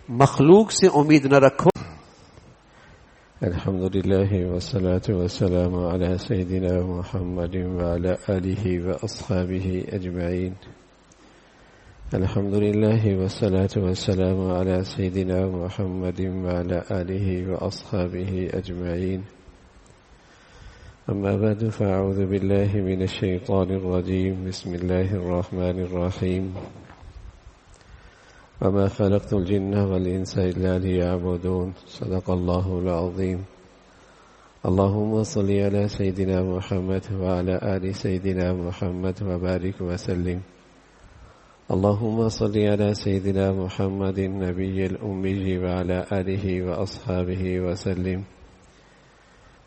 مخلوق سے امید نہ رکھو. الحمدللہ والصلاة والسلام على سیدنا محمد وعلى آلہ واصحابہ اجمعین. الحمدللہ والصلاة والسلام على سیدنا محمد وعلى آلہ واصحابہ اجمعین. اما بعد فاعوذ باللہ من الشیطان الرجیم. بسم اللہ الرحمن الرحیم. وما خلقت الجن والإنس إلا ليعبدون. صدق الله العظيم. اللهم صل على سيدنا محمد وعلى آل سيدنا محمد وبارك وسلم. اللهم صل على سيدنا محمد النبي الأمي وعلى آله وأصحابه وسلم.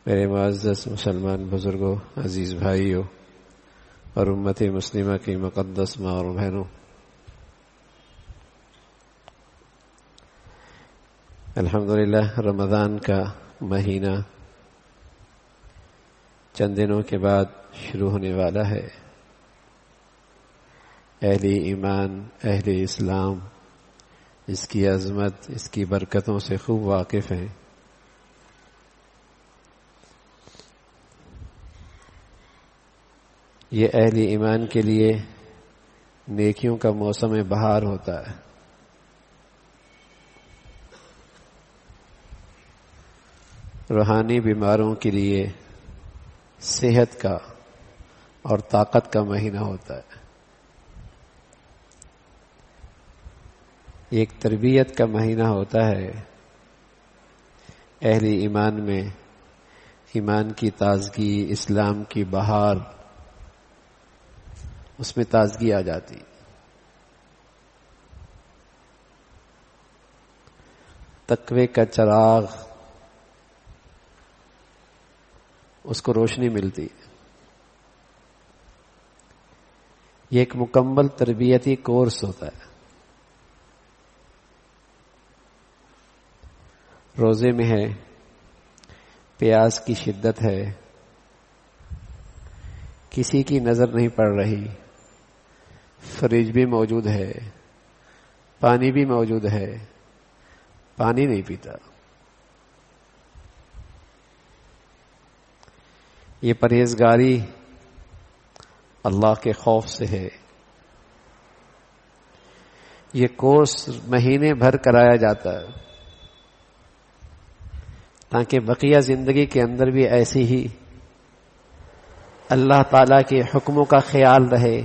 میرے معزز مسلمان بزرگوں، عزیز بھائیوں اور امت مسلمہ کی مقدس ماں اور بہنوں، الحمدللہ رمضان کا مہینہ چند دنوں کے بعد شروع ہونے والا ہے. اہل ایمان، اہل اسلام اس کی عظمت، اس کی برکتوں سے خوب واقف ہیں. یہ اہل ایمان کے لیے نیکیوں کا موسم بہار ہوتا ہے. روحانی بیماروں کے لیے صحت کا اور طاقت کا مہینہ ہوتا ہے. ایک تربیت کا مہینہ ہوتا ہے. اہل ایمان میں ایمان کی تازگی، اسلام کی بہار، اس میں تازگی آ جاتی. تقوی کا چراغ، اس کو روشنی ملتی. یہ ایک مکمل تربیتی کورس ہوتا ہے. روزے میں ہے، پیاس کی شدت ہے، کسی کی نظر نہیں پڑ رہی، فریج بھی موجود ہے، پانی بھی موجود ہے، پانی نہیں پیتا. یہ پرہیزگاری اللہ کے خوف سے ہے. یہ کورس مہینے بھر کرایا جاتا ہے تاکہ بقیہ زندگی کے اندر بھی ایسی ہی اللہ تعالیٰ کے حکموں کا خیال رہے،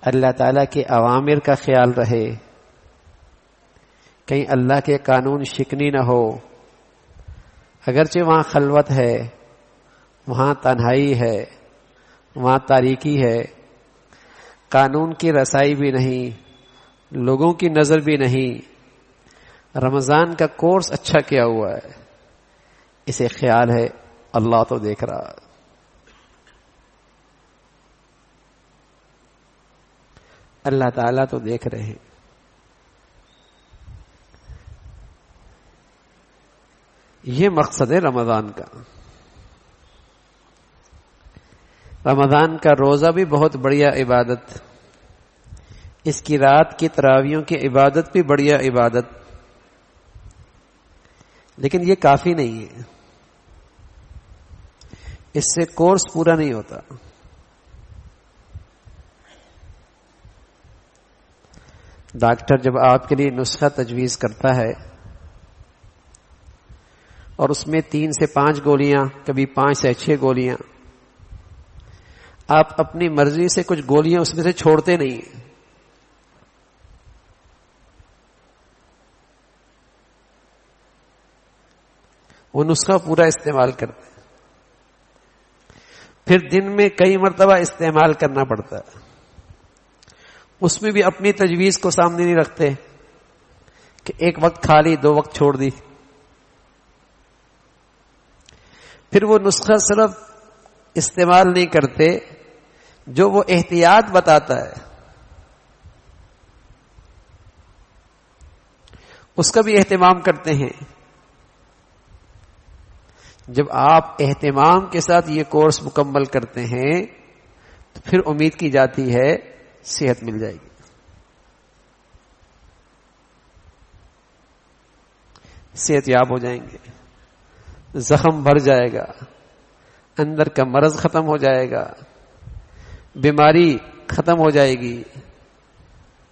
اللہ تعالیٰ کے اوامر کا خیال رہے، کہیں اللہ کے قانون شکنی نہ ہو. اگرچہ وہاں خلوت ہے، وہاں تنہائی ہے، وہاں تاریکی ہے، قانون کی رسائی بھی نہیں، لوگوں کی نظر بھی نہیں، رمضان کا کورس اچھا کیا ہوا ہے. اسے خیال ہے اللہ تو دیکھ رہا، اللہ تعالیٰ تو دیکھ رہے ہیں. یہ مقصد ہے رمضان کا. رمضان کا روزہ بھی بہت بڑھیا عبادت، اس کی رات کی تراویحوں کی عبادت بھی بڑھیا عبادت، لیکن یہ کافی نہیں ہے. اس سے کورس پورا نہیں ہوتا. ڈاکٹر جب آپ کے لیے نسخہ تجویز کرتا ہے اور اس میں 3 سے 5 گولیاں، کبھی 5 سے 6 گولیاں، آپ اپنی مرضی سے کچھ گولیاں اس میں سے چھوڑتے نہیں. وہ نسخہ پورا استعمال کرتے، پھر دن میں کئی مرتبہ استعمال کرنا پڑتا ہے. اس میں بھی اپنی تجویز کو سامنے نہیں رکھتے کہ ایک وقت کھا لی، 2 وقت چھوڑ دی. پھر وہ نسخہ صرف استعمال نہیں کرتے، جو وہ احتیاط بتاتا ہے اس کا بھی اہتمام کرتے ہیں. جب آپ اہتمام کے ساتھ یہ کورس مکمل کرتے ہیں تو پھر امید کی جاتی ہے صحت مل جائے گی. صحت یاب ہو جائیں گے، زخم بھر جائے گا، اندر کا مرض ختم ہو جائے گا، بیماری ختم ہو جائے گی،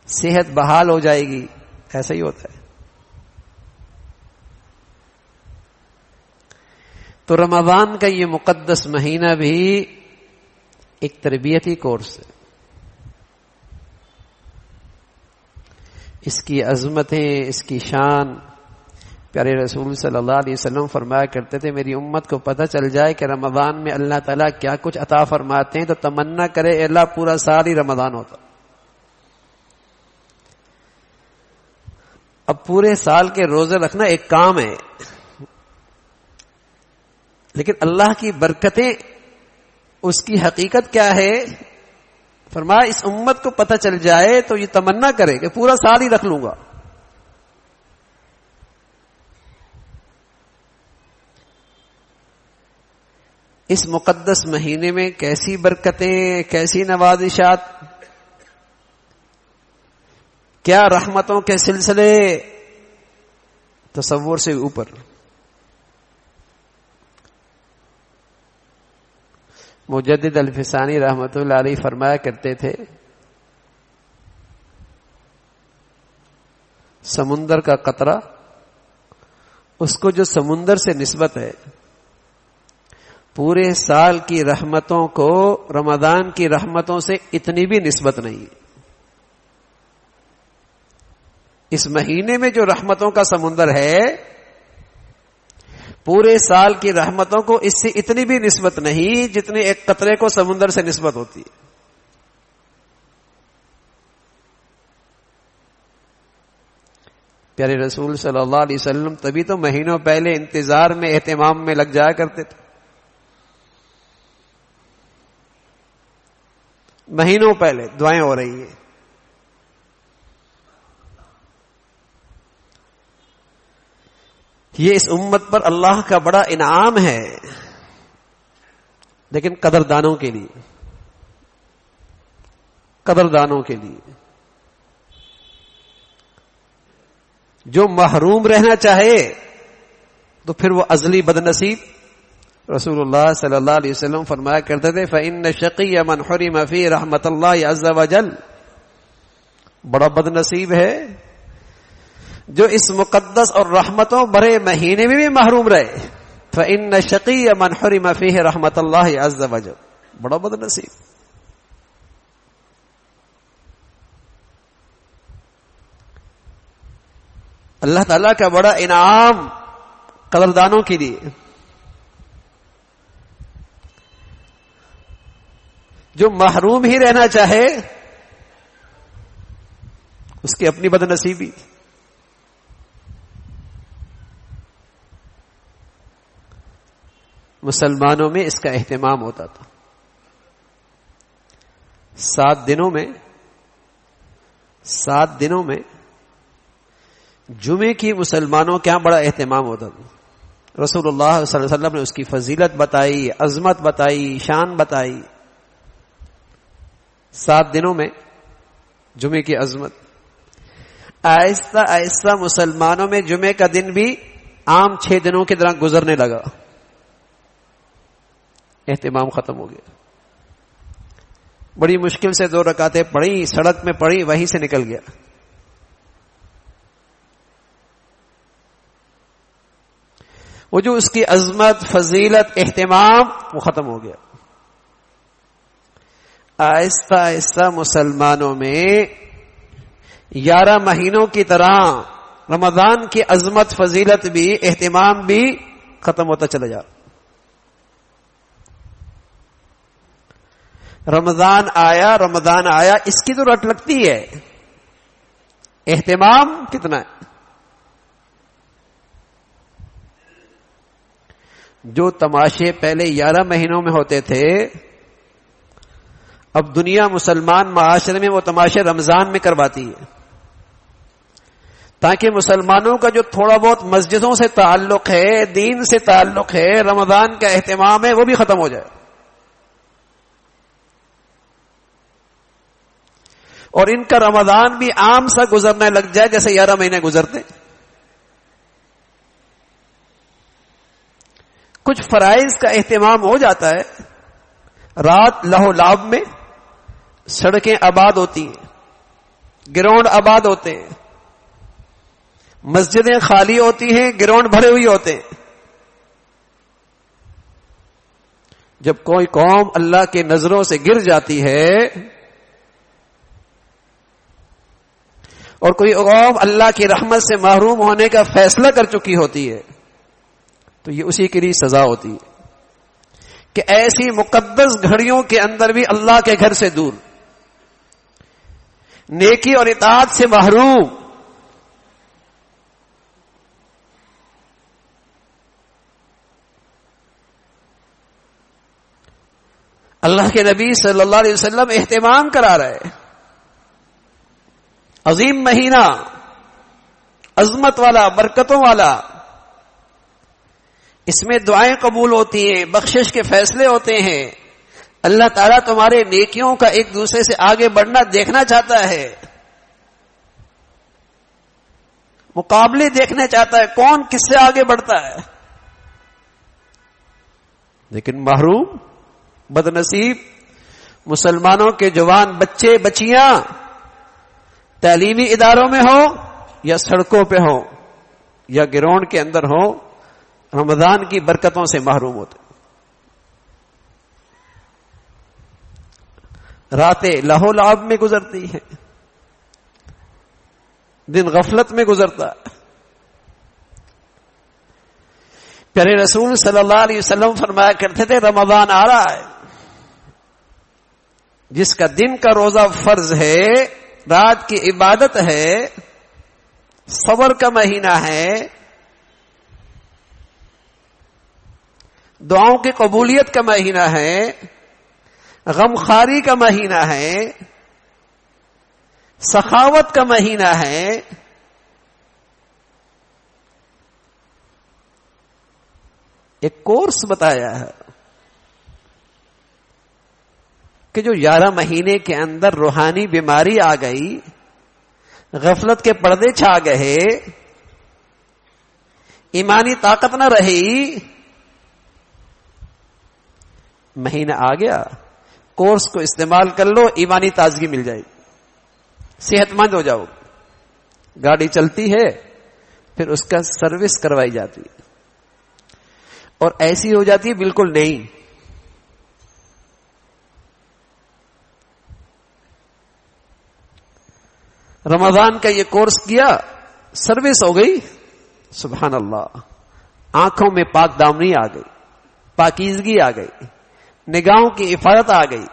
صحت بحال ہو جائے گی. ایسا ہی ہوتا ہے. تو رمضان کا یہ مقدس مہینہ بھی ایک تربیتی کورس ہے. اس کی عظمتیں، اس کی شان، پیارے رسول صلی اللہ علیہ وسلم فرمایا کرتے تھے میری امت کو پتہ چل جائے کہ رمضان میں اللہ تعالیٰ کیا کچھ عطا فرماتے ہیں تو تمنا کرے اے اللہ پورا سال ہی رمضان ہوتا. اب پورے سال کے روزے رکھنا ایک کام ہے، لیکن اللہ کی برکتیں، اس کی حقیقت کیا ہے؟ فرمایا اس امت کو پتہ چل جائے تو یہ تمنا کرے کہ پورا سال ہی رکھ لوں گا. اس مقدس مہینے میں کیسی برکتیں، کیسی نوازشات، کیا رحمتوں کے سلسلے، تصور سے اوپر. مجدد الفسانی رحمۃ اللہ علیہ فرمایا کرتے تھے سمندر کا قطرہ، اس کو جو سمندر سے نسبت ہے، پورے سال کی رحمتوں کو رمضان کی رحمتوں سے اتنی بھی نسبت نہیں. اس مہینے میں جو رحمتوں کا سمندر ہے، پورے سال کی رحمتوں کو اس سے اتنی بھی نسبت نہیں جتنی ایک قطرے کو سمندر سے نسبت ہوتی ہے. پیارے رسول صلی اللہ علیہ وسلم تبھی تو مہینوں پہلے انتظار میں، اہتمام میں لگ جایا کرتے تھے. مہینوں پہلے دعائیں ہو رہی ہیں. یہ اس امت پر اللہ کا بڑا انعام ہے، لیکن قدردانوں کے لیے، قدردانوں کے لیے. جو محروم رہنا چاہے تو پھر وہ ازلی بدنصیب. رسول اللہ صلی اللہ علیہ وسلم فرمایا کرتے تھے فَإِنَّ الشَّقِيَّ مَنْ حُرِمَ فِي رَحْمَةِ اللَّهِ عَزَّ وَجَلَّ. بڑا بدنصیب ہے جو اس مقدس اور رحمتوں بھرے مہینے میں بھی محروم رہے. فَإِنَّ الشَّقِيَّ مَنْ حُرِمَ فِيهِ رَحْمَةَ اللَّهِ عَزَّ وَجَلَّ. بڑا بدنصیب. اللہ تعالیٰ کا بڑا انعام قدردانوں کے لیے. جو محروم ہی رہنا چاہے اس کی اپنی بدنصیبی. مسلمانوں میں اس کا اہتمام ہوتا تھا. 7 دنوں میں جمعے کی مسلمانوں کے یہاں بڑا اہتمام ہوتا تھا. رسول اللہ صلی اللہ علیہ وسلم نے اس کی فضیلت بتائی، عظمت بتائی، شان بتائی. 7 دنوں میں جمعے کی عظمت. آہستہ آہستہ مسلمانوں میں جمعے کا دن بھی عام 6 دنوں کی طرح گزرنے لگا. اہتمام ختم ہو گیا. بڑی مشکل سے 2 رکعتیں پڑھی، سڑک میں پڑھی، وہیں سے نکل گیا. وہ جو اس کی عظمت، فضیلت، اہتمام وہ ختم ہو گیا. آہستہ آہستہ مسلمانوں میں 11 مہینوں کی طرح رمضان کی عظمت، فضیلت بھی، اہتمام بھی ختم ہوتا چلا جا رہا. رمضان آیا اس کی تو رٹ لگتی ہے، اہتمام کتنا ہے. جو تماشے پہلے 11 مہینوں میں ہوتے تھے، اب دنیا مسلمان معاشرے میں وہ تماشے رمضان میں کرواتی ہے، تاکہ مسلمانوں کا جو تھوڑا بہت مسجدوں سے تعلق ہے، دین سے تعلق ہے، رمضان کا اہتمام ہے، وہ بھی ختم ہو جائے. اور ان کا رمضان بھی عام سا گزرنے لگ جائے جیسے 11 مہینے گزرتے. کچھ فرائض کا اہتمام ہو جاتا ہے. رات لہو لعب میں سڑکیں آباد ہوتی ہیں, گراؤنڈ آباد ہوتے ہیں, مسجدیں خالی ہوتی ہیں, گراؤنڈ بھرے ہوئے ہوتے ہیں. جب کوئی قوم اللہ کے نظروں سے گر جاتی ہے اور کوئی قوم اللہ کی رحمت سے محروم ہونے کا فیصلہ کر چکی ہوتی ہے تو یہ اسی کے لیے سزا ہوتی ہے کہ ایسی مقدس گھڑیوں کے اندر بھی اللہ کے گھر سے دور, نیکی اور اطاعت سے محروم, اللہ کے نبی صلی اللہ علیہ وسلم اہتمام کرا رہے. عظیم مہینہ, عظمت والا, برکتوں والا, اس میں دعائیں قبول ہوتی ہیں, بخشش کے فیصلے ہوتے ہیں. اللہ تعالیٰ تمہارے نیکیوں کا ایک دوسرے سے آگے بڑھنا دیکھنا چاہتا ہے, مقابلے دیکھنا چاہتا ہے, کون کس سے آگے بڑھتا ہے. لیکن محروم, بد نصیب مسلمانوں کے جوان بچے بچیاں تعلیمی اداروں میں ہو یا سڑکوں پہ ہو یا گراؤنڈ کے اندر ہو, رمضان کی برکتوں سے محروم ہوتے. راتیں لہو لعب میں گزرتی ہیں, دن غفلت میں گزرتا ہے. پیارے رسول صلی اللہ علیہ وسلم فرمایا کرتے تھے رمضان آ رہا ہے, جس کا دن کا روزہ فرض ہے, رات کی عبادت ہے, صبر کا مہینہ ہے, دعاؤں کی قبولیت کا مہینہ ہے, غمخواری کا مہینہ ہے, سخاوت کا مہینہ ہے. ایک کورس بتایا ہے کہ جو 11 مہینے کے اندر روحانی بیماری آ گئی, غفلت کے پردے چھا گئے, ایمانی طاقت نہ رہی, مہینہ آ گیا, کورس کو استعمال کر لو, ایمانی تازگی مل جائے گی, صحت مند ہو جاؤ. گاڑی چلتی ہے پھر اس کا سروس کروائی جاتی ہے اور ایسی ہو جاتی ہے بالکل نہیں. رمضان کا یہ کورس کیا, سروس ہو گئی, سبحان اللہ, آنکھوں میں پاک دامنی آ گئی, پاکیزگی آ گئی, نگاہوں کی حفاظت آ گئی,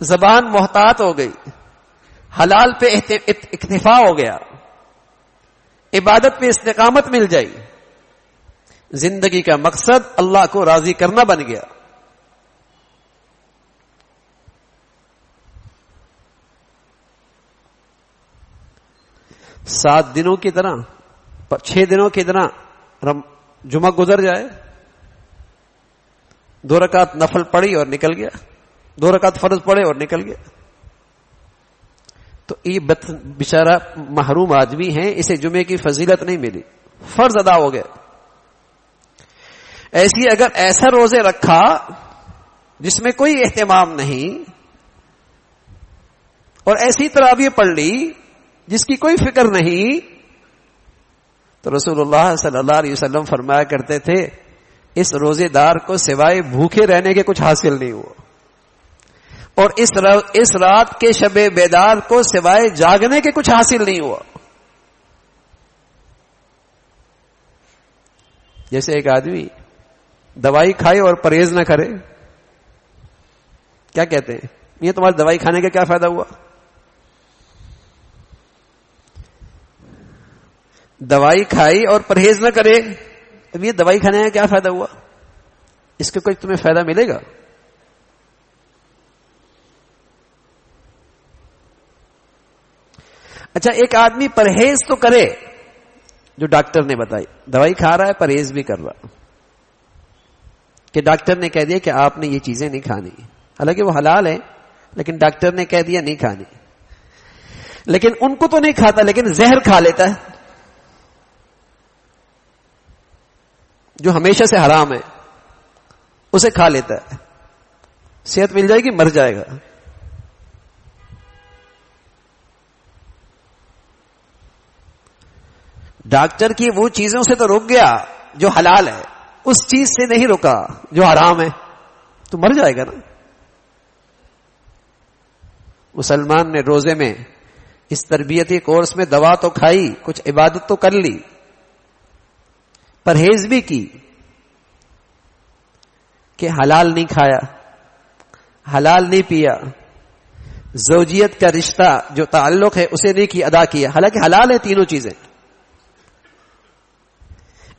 زبان محتاط ہو گئی, حلال پہ اکتفا ہو گیا, عبادت پہ استقامت مل جائی, زندگی کا مقصد اللہ کو راضی کرنا بن گیا. سات دنوں کی طرح, 6 دنوں کی طرح جمعہ گزر جائے, 2 رکعت نفل پڑھی اور نکل گیا, 2 رکعت فرض پڑھے اور نکل گیا, تو یہ بیچارہ محروم آدمی ہے, اسے جمعے کی فضیلت نہیں ملی, فرض ادا ہو گیا. ایسی اگر ایسا روزے رکھا جس میں کوئی اہتمام نہیں اور ایسی تراویح پڑھ لی جس کی کوئی فکر نہیں, تو رسول اللہ صلی اللہ علیہ وسلم فرمایا کرتے تھے اس روزے دار کو سوائے بھوکے رہنے کے کچھ حاصل نہیں ہوا, اور اس رات کے شب بیدار کو سوائے جاگنے کے کچھ حاصل نہیں ہوا. جیسے ایک آدمی دوائی کھائے اور پرہیز نہ کرے, کیا کہتے ہیں, یہ تمہاری دوائی کھانے کا کیا فائدہ ہوا؟ دوائی کھائی اور پرہیز نہ کرے, اب یہ دوائی کھانے کا کیا فائدہ ہوا؟ اس کا کوئی تمہیں فائدہ ملے گا؟ اچھا, ایک آدمی پرہیز تو کرے جو ڈاکٹر نے بتائی, دوائی کھا رہا ہے, پرہیز بھی کر رہا, کہ ڈاکٹر نے کہہ دیا کہ آپ نے یہ چیزیں نہیں کھانی, حالانکہ وہ حلال ہے لیکن ڈاکٹر نے کہہ دیا نہیں کھانی, لیکن ان کو تو نہیں کھاتا لیکن زہر کھا لیتا ہے جو ہمیشہ سے حرام ہے. اسے کھا لیتا ہے، صحت مل جائے گی، مر جائے گا. ڈاکٹر کی وہ چیزوں سے تو رک گیا جو حلال ہے، اس چیز سے نہیں رکا جو حرام ہے، تو مر جائے گا نا. مسلمان نے روزے میں اس تربیتی کورس میں دوا تو کھائی، کچھ عبادت تو کر لی، پرہیز بھی کی کہ حلال نہیں کھایا، حلال نہیں پیا، زوجیت کا رشتہ جو تعلق ہے اسے نہیں ادا کیا، حالانکہ حلال ہے تینوں چیزیں،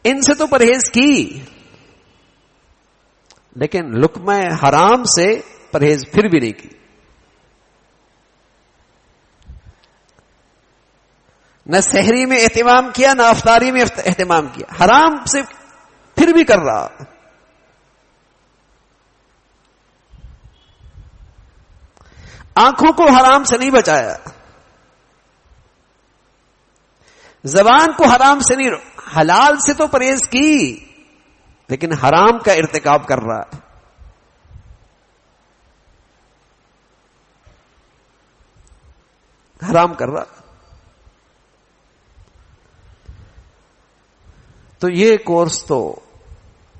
ان سے تو پرہیز کی، لیکن لقمہ حرام سے پرہیز پھر بھی نہیں کی. نہ سحری میں اہتمام کیا، نہ افطاری میں اہتمام کیا، حرام سے پھر بھی کر رہا. آنکھوں کو حرام سے نہیں بچایا، زبان کو حرام سے نہیں، حلال سے تو پرہیز کی لیکن حرام کا ارتکاب کر رہا ہے. حرام کر رہا. تو یہ کورس تو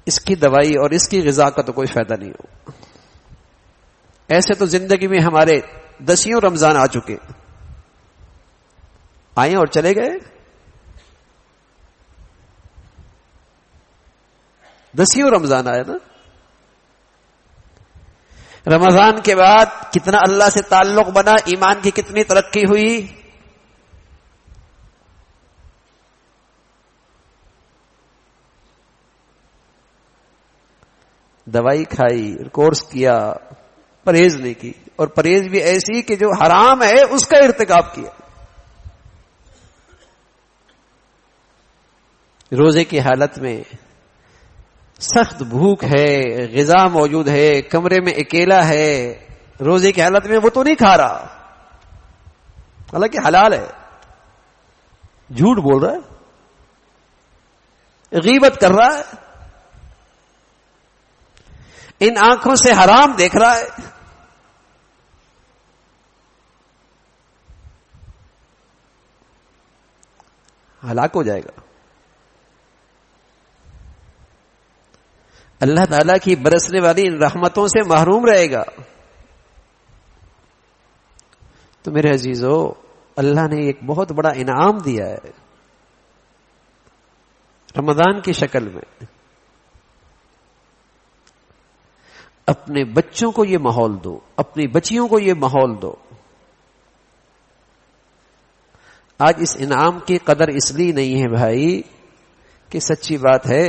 اس کی دوائی اور اس کی غذا کا تو کوئی فائدہ نہیں ہو. ایسے تو زندگی میں ہمارے 10 رمضان آ چکے، آئے اور چلے گئے. 10 رمضان آیا نا. رمضان کے بعد کتنا اللہ سے تعلق بنا، ایمان کی کتنی ترقی ہوئی. دوائی کھائی، کورس کیا، پرہیز نہیں کی، اور پرہیز بھی ایسی کہ جو حرام ہے اس کا ارتکاب کیا. روزے کی حالت میں سخت بھوک ہے، غذا موجود ہے، کمرے میں اکیلا ہے، روزے کی حالت میں وہ تو نہیں کھا رہا، حالانکہ حلال ہے، جھوٹ بول رہا ہے، غیبت کر رہا ہے، ان آنکھوں سے حرام دیکھ رہا ہے. ہلاک ہو جائے گا. اللہ تعالیٰ کی برسنے والی ان رحمتوں سے محروم رہے گا. تو میرے عزیزو، اللہ نے ایک بہت بڑا انعام دیا ہے رمضان کی شکل میں. اپنے بچوں کو یہ ماحول دو، اپنی بچیوں کو یہ ماحول دو. آج اس انعام کی قدر اس لیے نہیں ہے بھائی کہ سچی بات ہے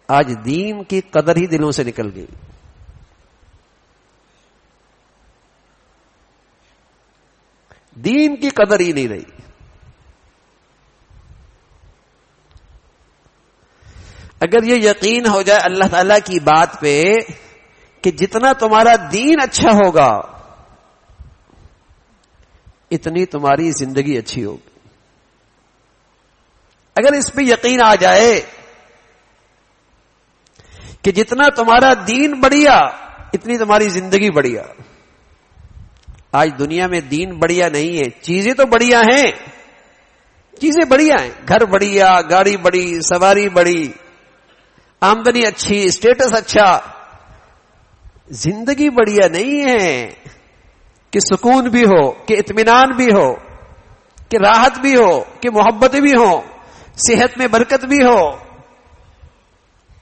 آج دین کی قدر ہی دلوں سے نکل گئی. دین کی قدر ہی نہیں رہی. اگر یہ یقین ہو جائے اللہ تعالی کی بات پہ کہ جتنا تمہارا دین اچھا ہوگا اتنی تمہاری زندگی اچھی ہوگی، اگر اس پہ یقین آ جائے کہ جتنا تمہارا دین بڑھیا اتنی تمہاری زندگی بڑھیا. آج دنیا میں دین بڑھیا نہیں ہے، چیزیں تو بڑھیا ہیں، چیزیں بڑھیا ہیں، گھر بڑھیا، گاڑی بڑی، سواری بڑی، آمدنی اچھی، اسٹیٹس اچھا، زندگی بڑھیا نہیں ہے کہ سکون بھی ہو، کہ اطمینان بھی ہو، کہ راحت بھی ہو، کہ محبت بھی ہو، صحت میں برکت بھی ہو.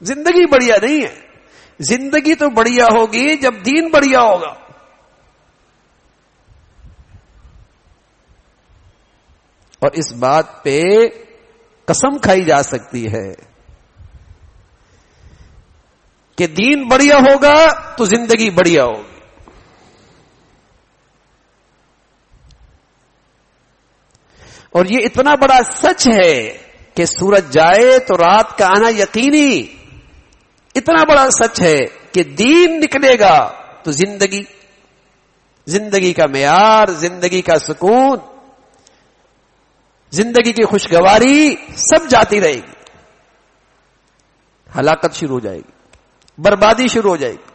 زندگی بڑھیا نہیں ہے. زندگی تو بڑھیا ہوگی جب دین بڑھیا ہوگا. اور اس بات پہ قسم کھائی جا سکتی ہے کہ دین بڑھیا ہوگا تو زندگی بڑھیا ہوگی. اور یہ اتنا بڑا سچ ہے کہ سورج جائے تو رات کا آنا یقینی. اتنا بڑا سچ ہے کہ دین نکلے گا تو زندگی کا معیار، زندگی کا سکون، زندگی کی خوشگواری سب جاتی رہے گی، ہلاکت شروع ہو جائے گی. بربادی شروع ہو جائے گی.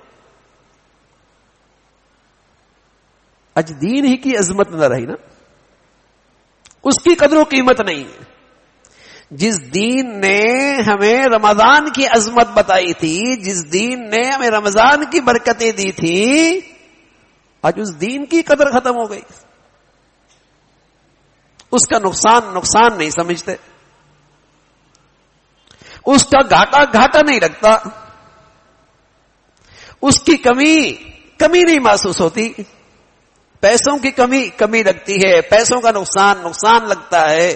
آج دین ہی کی عظمت نہ رہی نا, اس کی قدر و قیمت نہیں ہے. جس دین نے ہمیں رمضان کی عظمت بتائی تھی, جس دین نے ہمیں رمضان کی برکتیں دی تھی, آج اس دین کی قدر ختم ہو گئی. اس کا نقصان نہیں سمجھتے, اس کا گھاٹا نہیں لگتا, اس کی کمی نہیں محسوس ہوتی. پیسوں کی کمی لگتی ہے, پیسوں کا نقصان لگتا ہے,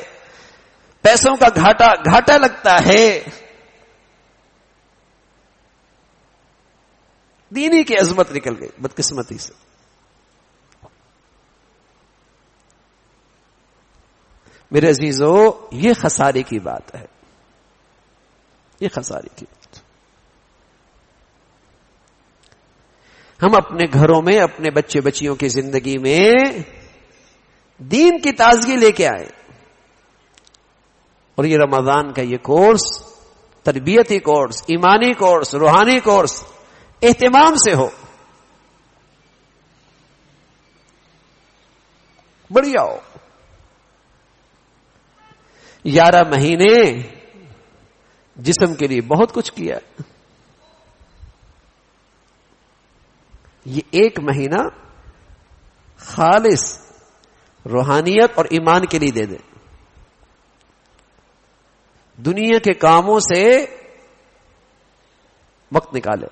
پیسوں کا گھاٹا لگتا ہے. دینی کی عظمت نکل گئی بدقسمتی سے. میرے عزیزو, یہ خسارے کی بات ہے, یہ خسارے کی بات. ہم اپنے گھروں میں اپنے بچے بچیوں کی زندگی میں دین کی تازگی لے کے آئے, اور یہ رمضان کا یہ کورس, تربیتی کورس, ایمانی کورس, روحانی کورس اہتمام سے ہو. بڑھیا ہو. 11 مہینے جسم کے لیے بہت کچھ کیا, یہ 1 مہینہ خالص روحانیت اور ایمان کے لیے دے دیں. دنیا کے کاموں سے وقت نکالے,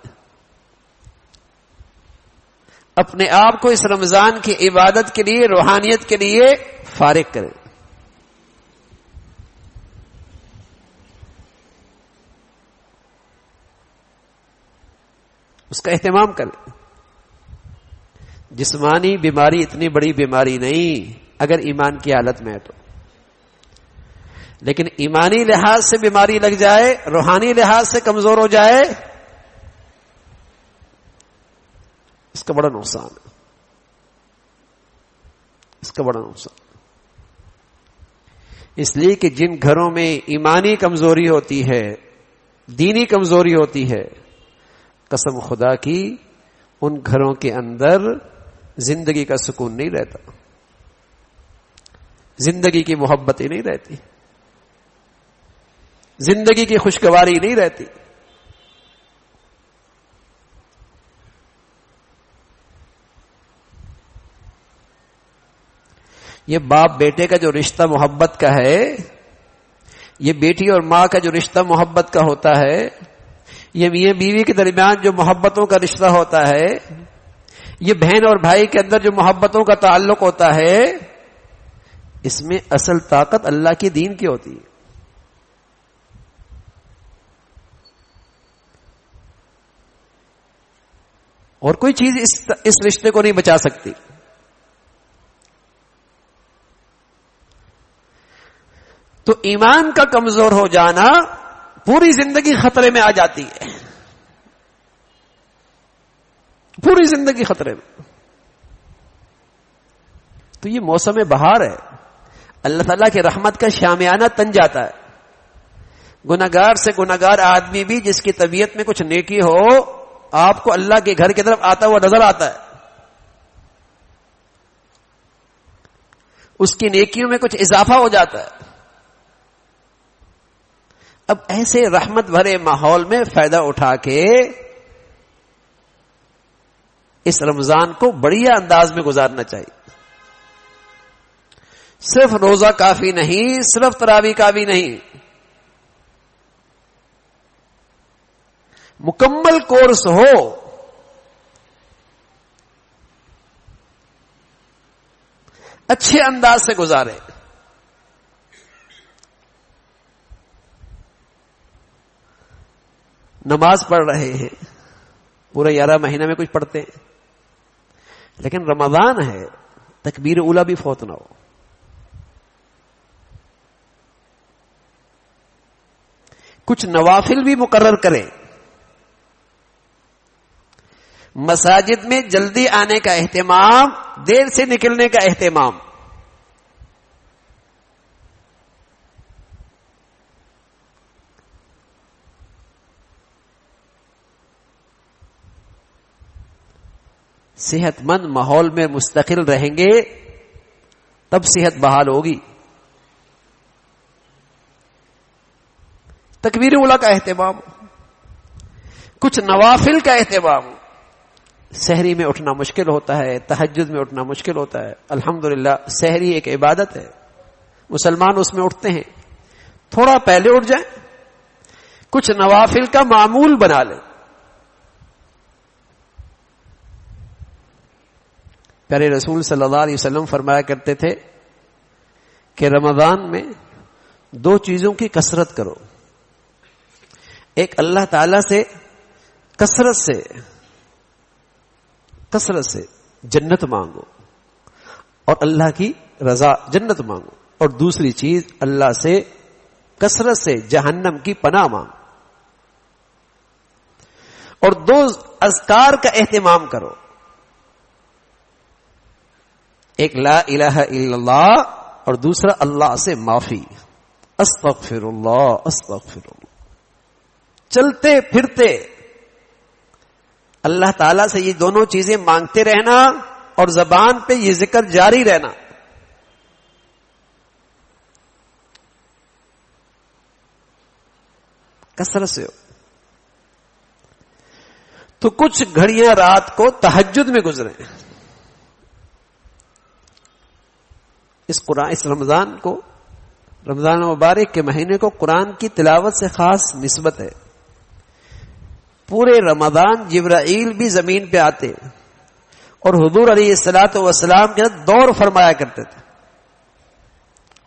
اپنے آپ کو اس رمضان کی عبادت کے لیے, روحانیت کے لیے فارغ کریں. اس کا اہتمام کریں. جسمانی بیماری اتنی بڑی بیماری نہیں اگر ایمان کی حالت میں ہے تو, لیکن ایمانی لحاظ سے بیماری لگ جائے, روحانی لحاظ سے کمزور ہو جائے, اس کا بڑا نقصان ہے, اس کا بڑا نقصان. اس لیے کہ جن گھروں میں ایمانی کمزوری ہوتی ہے, دینی کمزوری ہوتی ہے, قسم خدا کی ان گھروں کے اندر زندگی کا سکون نہیں رہتا, زندگی کی محبت ہی نہیں رہتی, زندگی کی خوشگواری نہیں رہتی. یہ باپ بیٹے کا جو رشتہ محبت کا ہے, یہ بیٹی اور ماں کا جو رشتہ محبت کا ہوتا ہے, یہ میاں بیوی کے درمیان جو محبتوں کا رشتہ ہوتا ہے, یہ بہن اور بھائی کے اندر جو محبتوں کا تعلق ہوتا ہے, اس میں اصل طاقت اللہ کی دین کی ہوتی ہے. اور کوئی چیز اس رشتے کو نہیں بچا سکتی. تو ایمان کا کمزور ہو جانا پوری زندگی خطرے میں آ جاتی ہے, پوری زندگی خطرے میں. تو یہ موسم بہار ہے, اللہ تعالیٰ کی رحمت کا شامیانہ تن جاتا ہے. گناہگار سے گناہگار آدمی بھی جس کی طبیعت میں کچھ نیکی ہو, آپ کو اللہ کے گھر کی طرف آتا ہوا نظر آتا ہے. اس کی نیکیوں میں کچھ اضافہ ہو جاتا ہے. اب ایسے رحمت بھرے ماحول میں فائدہ اٹھا کے اس رمضان کو بڑھیا انداز میں گزارنا چاہیے. صرف روزہ کافی نہیں, صرف تراویح کافی نہیں, مکمل کورس ہو. اچھے انداز سے گزارے. نماز پڑھ رہے ہیں, پورا 11 مہینہ میں کچھ پڑھتے ہیں, لیکن رمضان ہے, تکبیر اولیٰ بھی فوت نہ ہو. کچھ نوافل بھی مقرر کریں. مساجد میں جلدی آنے کا اہتمام, دیر سے نکلنے کا اہتمام. صحت مند ماحول میں مستقل رہیں گے تب صحت بحال ہوگی. تکبیر اولیٰ کا اہتمام، کچھ نوافل کا اہتمام. سحری میں اٹھنا مشکل ہوتا ہے، تہجد میں اٹھنا مشکل ہوتا ہے. الحمدللہ سحری ایک عبادت ہے، مسلمان اس میں اٹھتے ہیں. تھوڑا پہلے اٹھ جائیں، کچھ نوافل کا معمول بنا لیں. پیارے رسول صلی اللہ علیہ وسلم فرمایا کرتے تھے کہ رمضان میں 2 چیزوں کی کثرت کرو. ایک اللہ تعالی سے کثرت سے جنت مانگو اور اللہ کی رضا جنت مانگو، اور دوسری چیز اللہ سے کثرت سے جہنم کی پناہ مانگو. اور 2 اذکار کا اہتمام کرو. ایک لا الہ الا اللہ اور دوسرا اللہ سے معافی. استغفر اللہ استغفر اللہ. چلتے پھرتے اللہ تعالی سے یہ دونوں چیزیں مانگتے رہنا اور زبان پہ یہ ذکر جاری رہنا. کثرت سے ہو تو کچھ گھڑیاں رات کو تہجد میں گزریں. اس رمضان مبارک کے مہینے کو قرآن کی تلاوت سے خاص نسبت ہے. پورے رمضان جبرائیل بھی زمین پہ آتے اور حضور علیہ الصلوۃ والسلام کے ساتھ دور فرمایا کرتے تھے.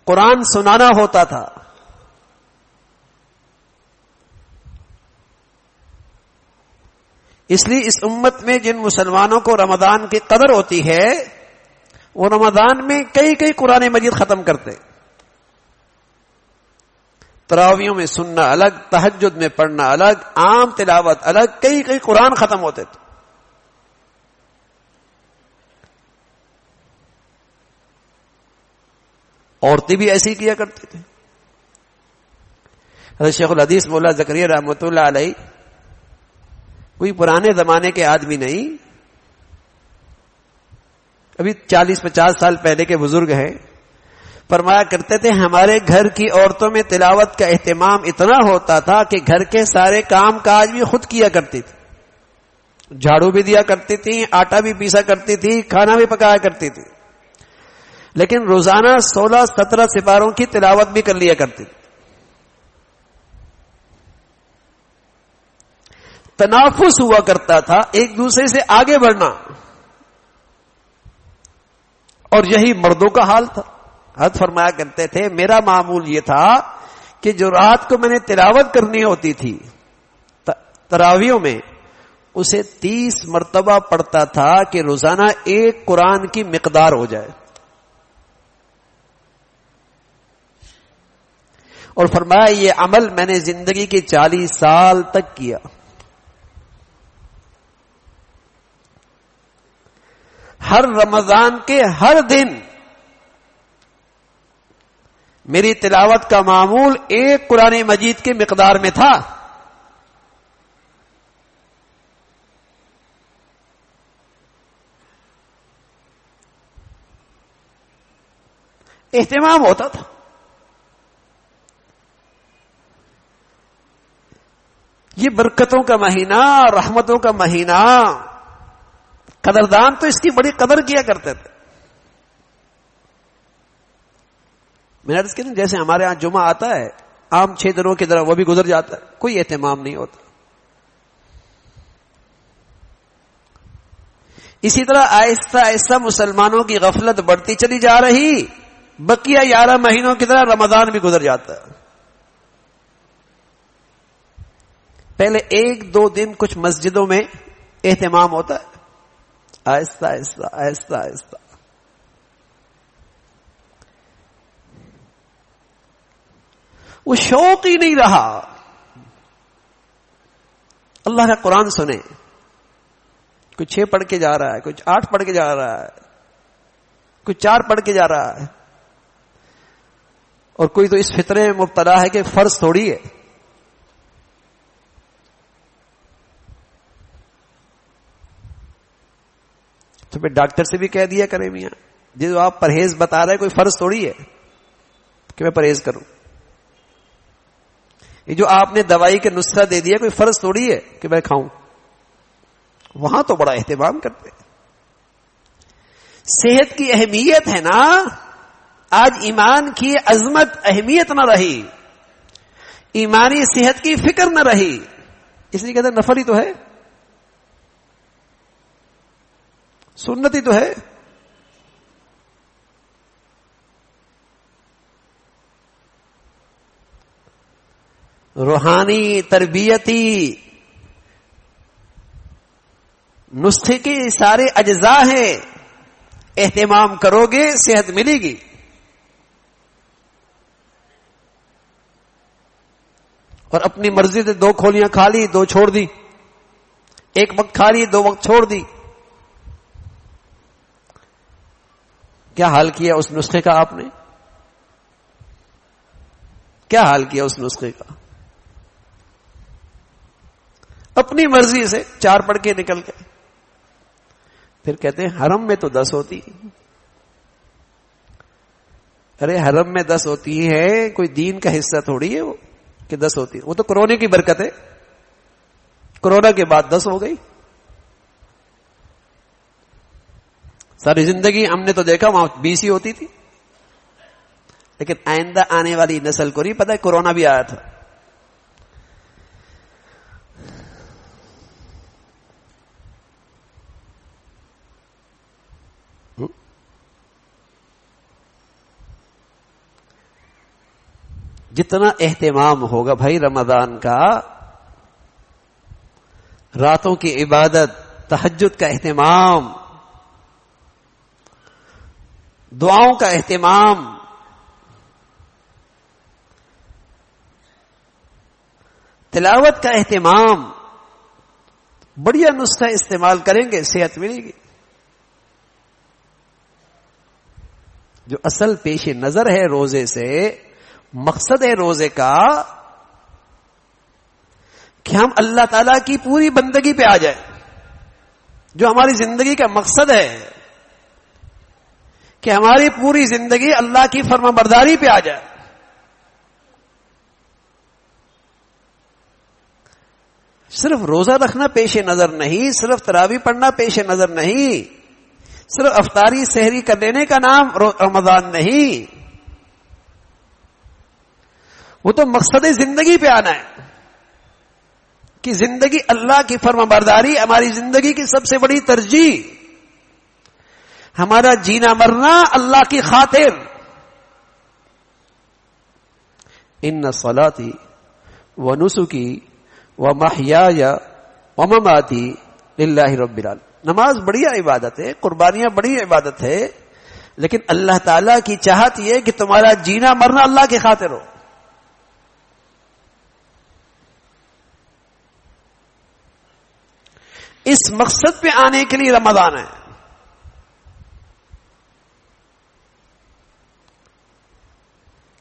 قرآن سنانا ہوتا تھا. اس لیے اس امت میں جن مسلمانوں کو رمضان کی قدر ہوتی ہے وہ رمضان میں کئی قرآن مجید ختم کرتے. تراویوں میں سننا الگ، تہجد میں پڑھنا الگ، عام تلاوت الگ، کئی قرآن ختم ہوتے تھے. عورتیں بھی ایسے ہی کیا کرتے تھے. حضرت شیخ الحدیث مولا زکریا رحمۃ اللہ علیہ کوئی پرانے زمانے کے آدمی نہیں، ابھی 40-50 سال پہلے کے بزرگ ہیں. فرمایا کرتے تھے ہمارے گھر کی عورتوں میں تلاوت کا اہتمام اتنا ہوتا تھا کہ گھر کے سارے کام کاج بھی خود کیا کرتی تھی. جھاڑو بھی دیا کرتی تھی، آٹا بھی پیسا کرتی تھی، کھانا بھی پکایا کرتی تھی، لیکن روزانہ 16-17 سپاروں کی تلاوت بھی کر لیا کرتی تھی. تنافس ہوا کرتا تھا، ایک دوسرے سے آگے بڑھنا، اور یہی مردوں کا حال تھا. حضرت فرمایا کرتے تھے میرا معمول یہ تھا کہ جو رات کو میں نے تلاوت کرنی ہوتی تھی تراویوں میں، اسے 30 مرتبہ پڑھتا تھا کہ روزانہ ایک قرآن کی مقدار ہو جائے. اور فرمایا یہ عمل میں نے زندگی کے 40 سال تک کیا. ہر رمضان کے ہر دن میری تلاوت کا معمول ایک قرآن مجید کی مقدار میں تھا. اہتمام ہوتا تھا. یہ برکتوں کا مہینہ، رحمتوں کا مہینہ، قدردان تو اس کی بڑی قدر کیا کرتے تھے. میں نے عرض کی جیسے ہمارے ہاں جمعہ آتا ہے عام 6 دنوں کی طرح وہ بھی گزر جاتا ہے، کوئی اہتمام نہیں ہوتا. اسی طرح آہستہ آہستہ مسلمانوں کی غفلت بڑھتی چلی جا رہی. بقیہ 11 مہینوں کی طرح رمضان بھی گزر جاتا ہے. پہلے 1-2 دن کچھ مسجدوں میں اہتمام ہوتا ہے، آہستہ آہستہ آہستہ آہستہ وہ شوق ہی نہیں رہا. اللہ کا قرآن سنے، کوئی 6 پڑھ کے جا رہا ہے، کوئی 8 پڑھ کے جا رہا ہے، کوئی 4 پڑھ کے جا رہا ہے، اور کوئی تو اس فطرے میں مبتلا ہے کہ فرض تھوڑی ہے. تو پھر ڈاکٹر سے بھی کہہ دیا کرے میاں جو آپ پرہیز بتا رہے کوئی فرض تھوڑی ہے کہ میں پرہیز کروں. یہ جو آپ نے دوائی کے نسخہ دے دیا کوئی فرض تھوڑی ہے کہ میں کھاؤں. وہاں تو بڑا اہتمام کرتے. صحت کی اہمیت ہے نا. آج ایمان کی عظمت اہمیت نہ رہی, ایمانی صحت کی فکر نہ رہی. اس لیے کہتے ہیں نفل ہی تو ہے, سنت ہی تو ہے. روحانی تربیتی نسخے کے سارے اجزاء ہیں, اہتمام کرو گے صحت ملے گی. اور اپنی مرضی سے 2 کھولیاں کھا لی 2 چھوڑ دی, 1 وقت کھا لی 2 وقت چھوڑ دی. کیا حال کیا اس نسخے کا آپ نے؟ کیا حال کیا اس نسخے کا؟ اپنی مرضی سے 4 پڑھ کے نکل گئے. پھر کہتے ہیں حرم میں تو 10 ہوتی. ارے حرم میں 10 ہوتی ہے, کوئی دین کا حصہ تھوڑی ہے وہ کہ 10 ہوتی ہے. وہ تو کرونے کی برکت ہے, کرونا کے بعد 10 ہو گئی. ساری زندگی ہم نے تو دیکھا وہاں 20 ہی ہوتی تھی, لیکن آئندہ آنے والی نسل کو نہیں پتا کرونا بھی آیا تھا. جتنا اہتمام ہوگا بھائی رمضان کا, راتوں کی عبادت, تہجد کا اہتمام, دعاؤں کا اہتمام, تلاوت کا اہتمام, بڑھیا نسخہ استعمال کریں گے صحت ملے گی. جو اصل پیش نظر ہے روزے سے, مقصد ہے روزے کا کہ ہم اللہ تعالی کی پوری بندگی پہ آ جائیں. جو ہماری زندگی کا مقصد ہے کہ ہماری پوری زندگی اللہ کی فرما برداری پہ آ جائے. صرف روزہ رکھنا پیش نظر نہیں, صرف تراویح پڑھنا پیش نظر نہیں, صرف افطاری سحری کر لینے کا نام رمضان نہیں. وہ تو مقصد زندگی پہ آنا ہے کہ زندگی اللہ کی فرما برداری ہماری زندگی کی سب سے بڑی ترجیح. ہمارا جینا مرنا اللہ کی خاطر. ان صلاتی و نسکی و محیای و مماتی للہ رب العالمین. نماز بڑی عبادت ہے, قربانیاں بڑی عبادت ہے, لیکن اللہ تعالیٰ کی چاہت یہ کہ تمہارا جینا مرنا اللہ کی خاطر ہو. اس مقصد پہ آنے کے لیے رمضان ہے.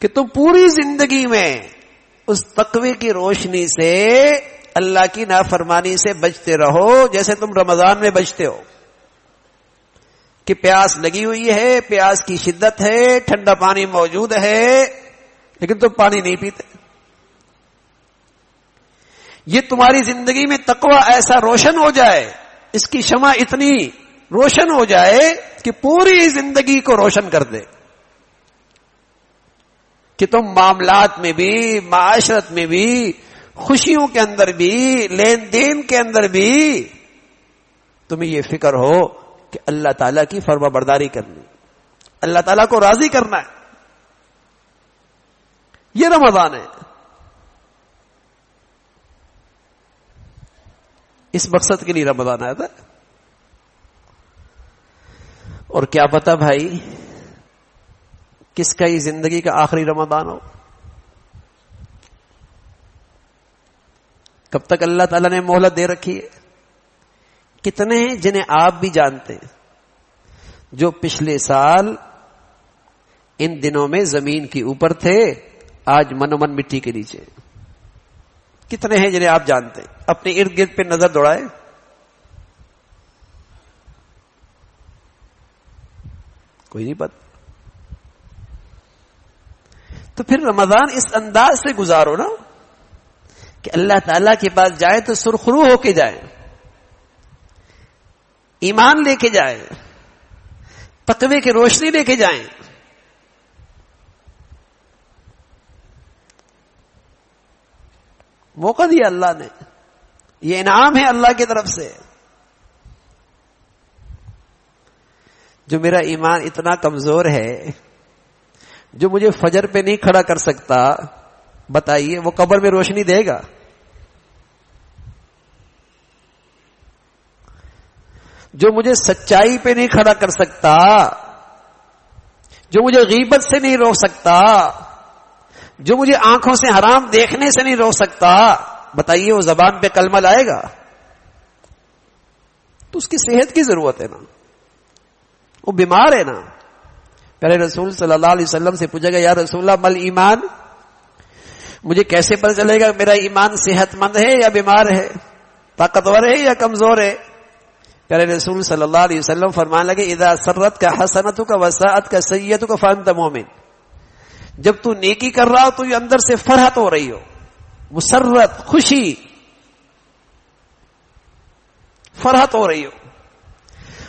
کہ تم پوری زندگی میں اس تقوی کی روشنی سے اللہ کی نافرمانی سے بچتے رہو جیسے تم رمضان میں بچتے ہو. کہ پیاس لگی ہوئی ہے, پیاس کی شدت ہے, ٹھنڈا پانی موجود ہے, لیکن تم پانی نہیں پیتے. یہ تمہاری زندگی میں تقوی ایسا روشن ہو جائے, اس کی شمع اتنی روشن ہو جائے کہ پوری زندگی کو روشن کر دے. کہ تم معاملات میں بھی, معاشرت میں بھی, خوشیوں کے اندر بھی, لین دین کے اندر بھی تمہیں یہ فکر ہو کہ اللہ تعالیٰ کی فرما برداری کرنی, اللہ تعالیٰ کو راضی کرنا ہے. یہ رمضان ہے. اس مقصد کے لیے رمضان آیا تھا. اور کیا پتا بھائی کس کا یہ زندگی کا آخری رمضان ہو. کب تک اللہ تعالیٰ نے مہلت دے رکھی ہے. کتنے ہیں جنہیں آپ بھی جانتے ہیں جو پچھلے سال ان دنوں میں زمین کے اوپر تھے, آج من و من مٹی کے نیچے. کتنے ہیں جنہیں آپ جانتے ہیں؟ اپنے ارد گرد پہ نظر دوڑائے. کوئی نہیں پتا. تو پھر رمضان اس انداز سے گزارو نا کہ اللہ تعالی کے پاس جائے تو سرخرو ہو کے جائے, ایمان لے کے جائے, تقوی کی روشنی لے کے جائیں. موقع دیا اللہ نے, یہ انعام ہے اللہ کی طرف سے. جو میرا ایمان اتنا کمزور ہے, جو مجھے فجر پہ نہیں کھڑا کر سکتا, بتائیے وہ قبر میں روشنی دے گا؟ جو مجھے سچائی پہ نہیں کھڑا کر سکتا, جو مجھے غیبت سے نہیں روک سکتا, جو مجھے آنکھوں سے حرام دیکھنے سے نہیں روک سکتا, بتائیے وہ زبان پہ کلمہ لائے گا؟ تو اس کی صحت کی ضرورت ہے نا, وہ بیمار ہے نا. پہلے رسول صلی اللہ علیہ وسلم سے پوچھا گیا, یا رسول اللہ مل ایمان, مجھے کیسے پتہ چلے گا میرا ایمان صحت مند ہے یا بیمار ہے, طاقتور ہے یا کمزور ہے؟ پہلے رسول صلی اللہ علیہ وسلم فرمانے لگے, اذا سرت کا حسنت کا وساعت کا سیئت کا فانت مومن. جب تو نیکی کر رہا ہو تو یہ اندر سے فرحت ہو رہی ہو, مسرت, خوشی, فرحت ہو رہی ہو.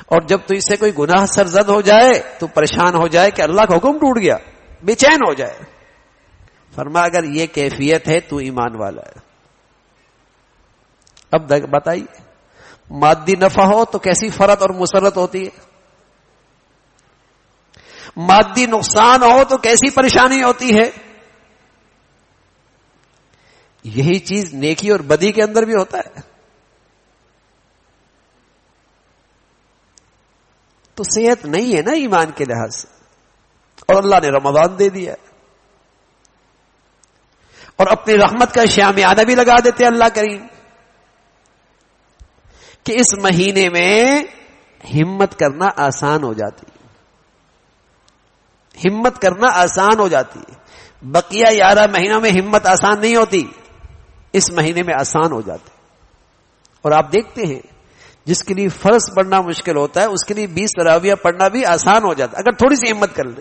اور جب تو اس سے کوئی گناہ سرزد ہو جائے تو پریشان ہو جائے کہ اللہ کا حکم ٹوٹ گیا, بے چین ہو جائے. فرمایا اگر یہ کیفیت ہے تو ایمان والا ہے. اب بتائیے مادی نفع ہو تو کیسی فرحت اور مسرت ہوتی ہے, مادی نقصان ہو تو کیسی پریشانی ہوتی ہے. یہی چیز نیکی اور بدی کے اندر بھی ہوتا ہے. تو صحت نہیں ہے نا ایمان کے لحاظ سے, اور اللہ نے رمضان دے دیا, اور اپنی رحمت کا شامیانہ بھی لگا دیتے اللہ کریم کہ اس مہینے میں ہمت کرنا آسان ہو جاتی ہے, ہمت کرنا آسان ہو جاتی ہے. بقیہ 11 مہینوں میں ہمت آسان نہیں ہوتی, اس مہینے میں آسان ہو جاتی. اور آپ دیکھتے ہیں جس کے لیے فرض پڑھنا مشکل ہوتا ہے اس کے لیے 20 تراویح پڑھنا بھی آسان ہو جاتا ہے اگر تھوڑی سی ہمت کر لے.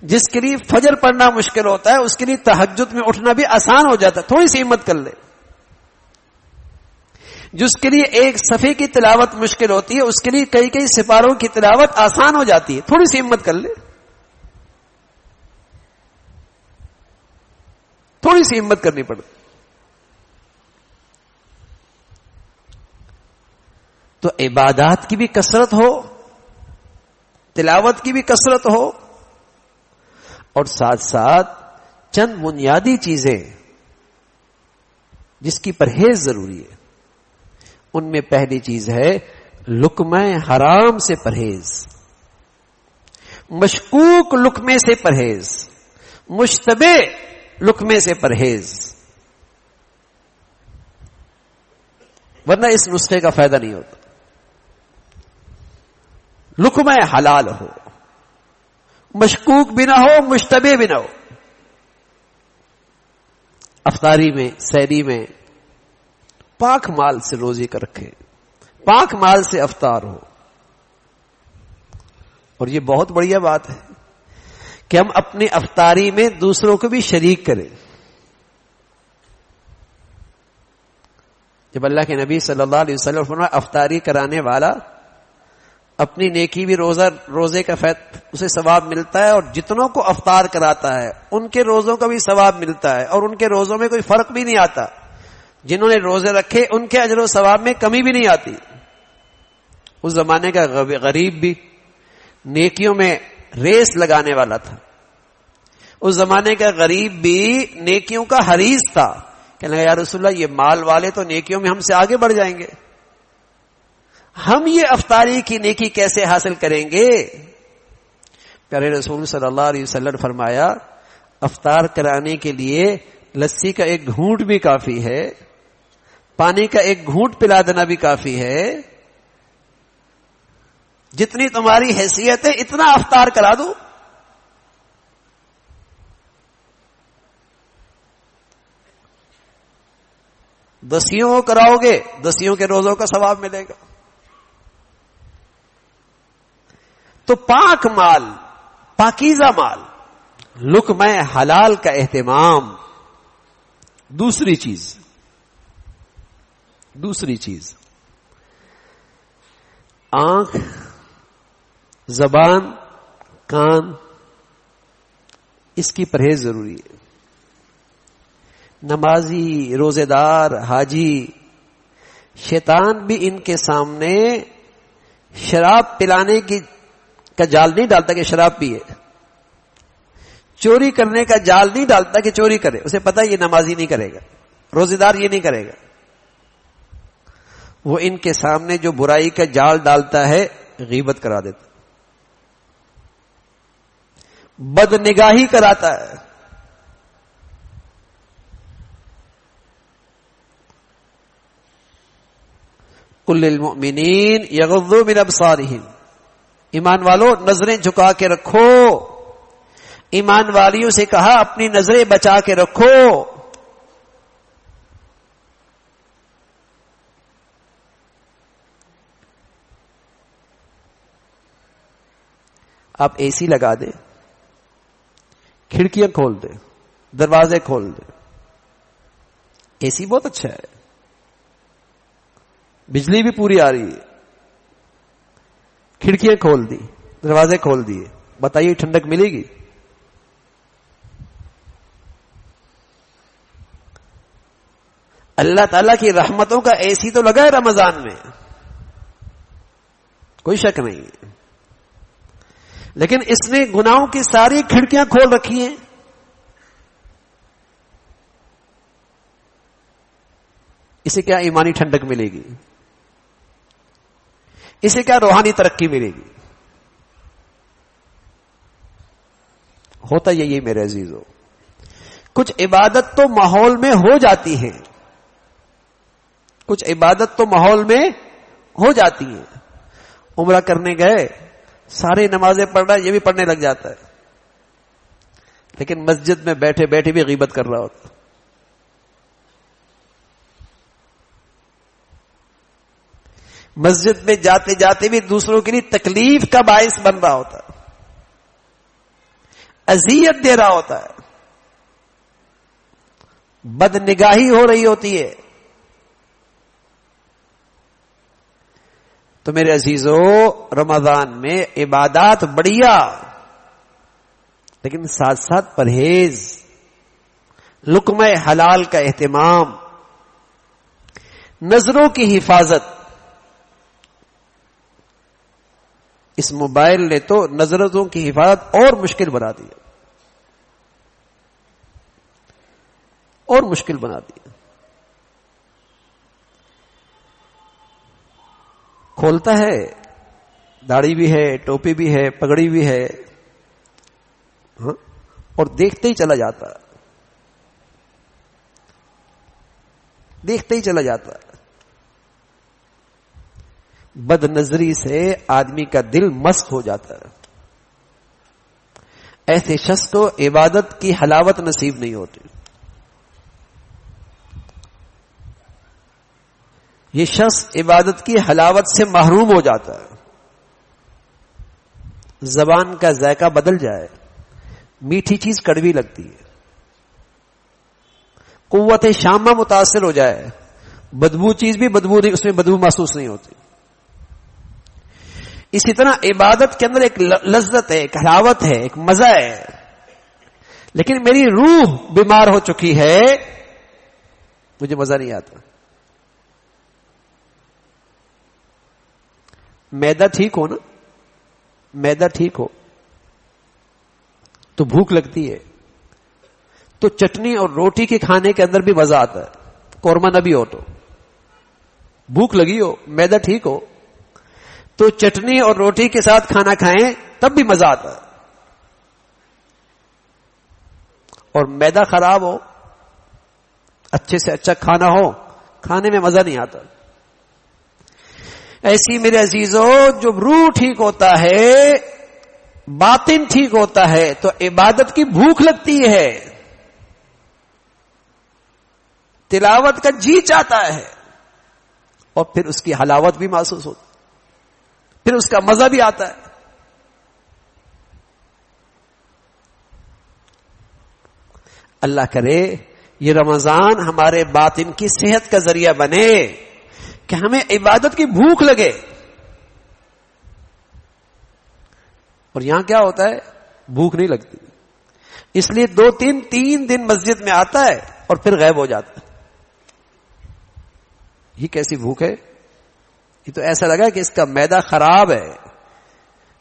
جس کے لیے فجر پڑھنا مشکل ہوتا ہے اس کے لیے تہجد میں اٹھنا بھی آسان ہو جاتا ہے, تھوڑی سی ہمت کر لے. جس کے لیے ایک صفحے کی تلاوت مشکل ہوتی ہے اس کے لیے کئی سپاروں کی تلاوت آسان ہو جاتی ہے, تھوڑی سی ہمت کر لے, تھوڑی سی ہمت کرنی پڑتی. تو عبادات کی بھی کثرت ہو, تلاوت کی بھی کثرت ہو, اور ساتھ ساتھ چند بنیادی چیزیں جس کی پرہیز ضروری ہے. ان میں پہلی چیز ہے لقمہ حرام سے پرہیز, مشکوک لقمے سے پرہیز, مشتبہ لقمے سے پرہیز, ورنہ اس نسخے کا فائدہ نہیں ہوتا. لقمہ حلال ہو, مشکوک بھی نہ ہو, مشتبہ بھی نہ ہو. افطاری میں, سحری میں پاک مال سے روزی کر رکھے, پاک مال سے افطار ہو. اور یہ بہت بڑھیا بات ہے کہ ہم اپنی افطاری میں دوسروں کو بھی شریک کریں. جب اللہ کے نبی صلی اللہ علیہ وسلم فرمایا افطاری کرانے والا اپنی نیکی بھی روزے کا اسے ثواب ملتا ہے, اور جتنوں کو افطار کراتا ہے ان کے روزوں کا بھی ثواب ملتا ہے, اور ان کے روزوں میں کوئی فرق بھی نہیں آتا. جنہوں نے روزے رکھے ان کے اجر و ثواب میں کمی بھی نہیں آتی. اس زمانے کا غریب بھی نیکیوں میں ریس لگانے والا تھا, اس زمانے کا غریب بھی نیکیوں کا حریص تھا. کہنے لگا یا رسول اللہ یہ مال والے تو نیکیوں میں ہم سے آگے بڑھ جائیں گے, ہم یہ افطاری کی نیکی کیسے حاصل کریں گے؟ پیارے رسول صلی اللہ علیہ وسلم نے فرمایا افطار کرانے کے لیے لسی کا ایک گھونٹ بھی کافی ہے, پانی کا ایک گھونٹ پلا دینا بھی کافی ہے. جتنی تمہاری حیثیت ہے اتنا افطار کرا دو. دسیوں کو کراؤ گے, دسیوں کے روزوں کا ثواب ملے گا. تو پاک مال، پاکیزہ مال، لقمہ حلال کا اہتمام. دوسری چیز آنکھ، زبان، کان، اس کی پرہیز ضروری ہے. نمازی، روزے دار، حاجی، شیطان بھی ان کے سامنے شراب پلانے کا جال نہیں ڈالتا کہ شراب پیے، چوری کرنے کا جال نہیں ڈالتا کہ چوری کرے. اسے پتا یہ نمازی نہیں کرے گا، روزے دار یہ نہیں کرے گا. وہ ان کے سامنے جو برائی کا جال ڈالتا ہے غیبت کرا دیتا، بد نگاہی کراتا ہے. قل للمؤمنین یغضوا من ابصارہم، ایمان والو نظریں جھکا کے رکھو. ایمان والیوں سے کہا اپنی نظریں بچا کے رکھو. آپ اے سی لگا دیں، کھڑکیاں کھول دیں، دروازے کھول دیں. اے سی بہت اچھا ہے، بجلی بھی پوری آ رہی ہے. کھڑکیاں کھول دی، دروازے کھول دیے، بتائیے ٹھنڈک ملے گی؟ اللہ تعالیٰ کی رحمتوں کا اے سی تو لگا ہے رمضان میں، کوئی شک نہیں، لیکن اس نے گناہوں کی ساری کھڑکیاں کھول رکھی ہیں. اسے کیا ایمانی ٹھنڈک ملے گی؟ اسے کیا روحانی ترقی ملے گی؟ ہوتا یہی میرے عزیزو، کچھ عبادت تو ماحول میں ہو جاتی ہے، کچھ عبادت تو ماحول میں ہو جاتی ہے. عمرہ کرنے گئے، سارے نمازیں پڑھ رہا ہے، یہ بھی پڑھنے لگ جاتا ہے، لیکن مسجد میں بیٹھے بیٹھے بھی غیبت کر رہا ہوتا. مسجد میں جاتے جاتے بھی دوسروں کے لیے تکلیف کا باعث بن رہا ہوتا ہے، اذیت دے رہا ہوتا ہے، بد نگاہی ہو رہی ہوتی ہے. تو میرے عزیزو، رمضان میں عبادات بڑھیا، لیکن ساتھ ساتھ پرہیز، لقمہ حلال کا اہتمام، نظروں کی حفاظت. اس موبائل نے تو نظروں کی حفاظت اور مشکل بنا دی، اور مشکل بنا دی. کھولتا ہے، داڑھی بھی ہے، ٹوپی بھی ہے، پگڑی بھی ہے، ہاں، اور دیکھتے ہی چلا جاتا، دیکھتے ہی چلا جاتا. بد نظری سے آدمی کا دل مست ہو جاتا ہے. ایسے شخص کو عبادت کی حلاوت نصیب نہیں ہوتی. یہ شخص عبادت کی حلاوت سے محروم ہو جاتا ہے. زبان کا ذائقہ بدل جائے، میٹھی چیز کڑوی لگتی ہے، قوت شامہ متاثر ہو جائے، بدبو چیز بھی بدبو نہیں، اس میں بدبو محسوس نہیں ہوتی. اسی طرح عبادت کے اندر ایک لذت ہے، ایک حلاوت ہے، ایک مزہ ہے، لیکن میری روح بیمار ہو چکی ہے، مجھے مزہ نہیں آتا. میدا ٹھیک ہو نا، میدا ٹھیک ہو تو بھوک لگتی ہے، تو چٹنی اور روٹی کے کھانے کے اندر بھی مزہ آتا ہے. قورمہ نبی ہو تو بھوک لگی ہو، میدا ٹھیک ہو تو چٹنی اور روٹی کے ساتھ کھانا کھائیں تب بھی مزہ آتا ہے. اور میدا خراب ہو، اچھے سے اچھا کھانا ہو، کھانے میں مزہ نہیں آتا. ایسی میرے عزیزو، جب روح ٹھیک ہوتا ہے، باطن ٹھیک ہوتا ہے، تو عبادت کی بھوک لگتی ہے، تلاوت کا جی چاہتا ہے، اور پھر اس کی حلاوت بھی محسوس ہوتی، پھر اس کا مزہ بھی آتا ہے. اللہ کرے یہ رمضان ہمارے باطن کی صحت کا ذریعہ بنے کہ ہمیں عبادت کی بھوک لگے. اور یہاں کیا ہوتا ہے؟ بھوک نہیں لگتی، اس لیے 2-3 دن مسجد میں آتا ہے اور پھر غائب ہو جاتا ہے. یہ کیسی بھوک ہے؟ یہ تو ایسا لگا کہ اس کا معدہ خراب ہے،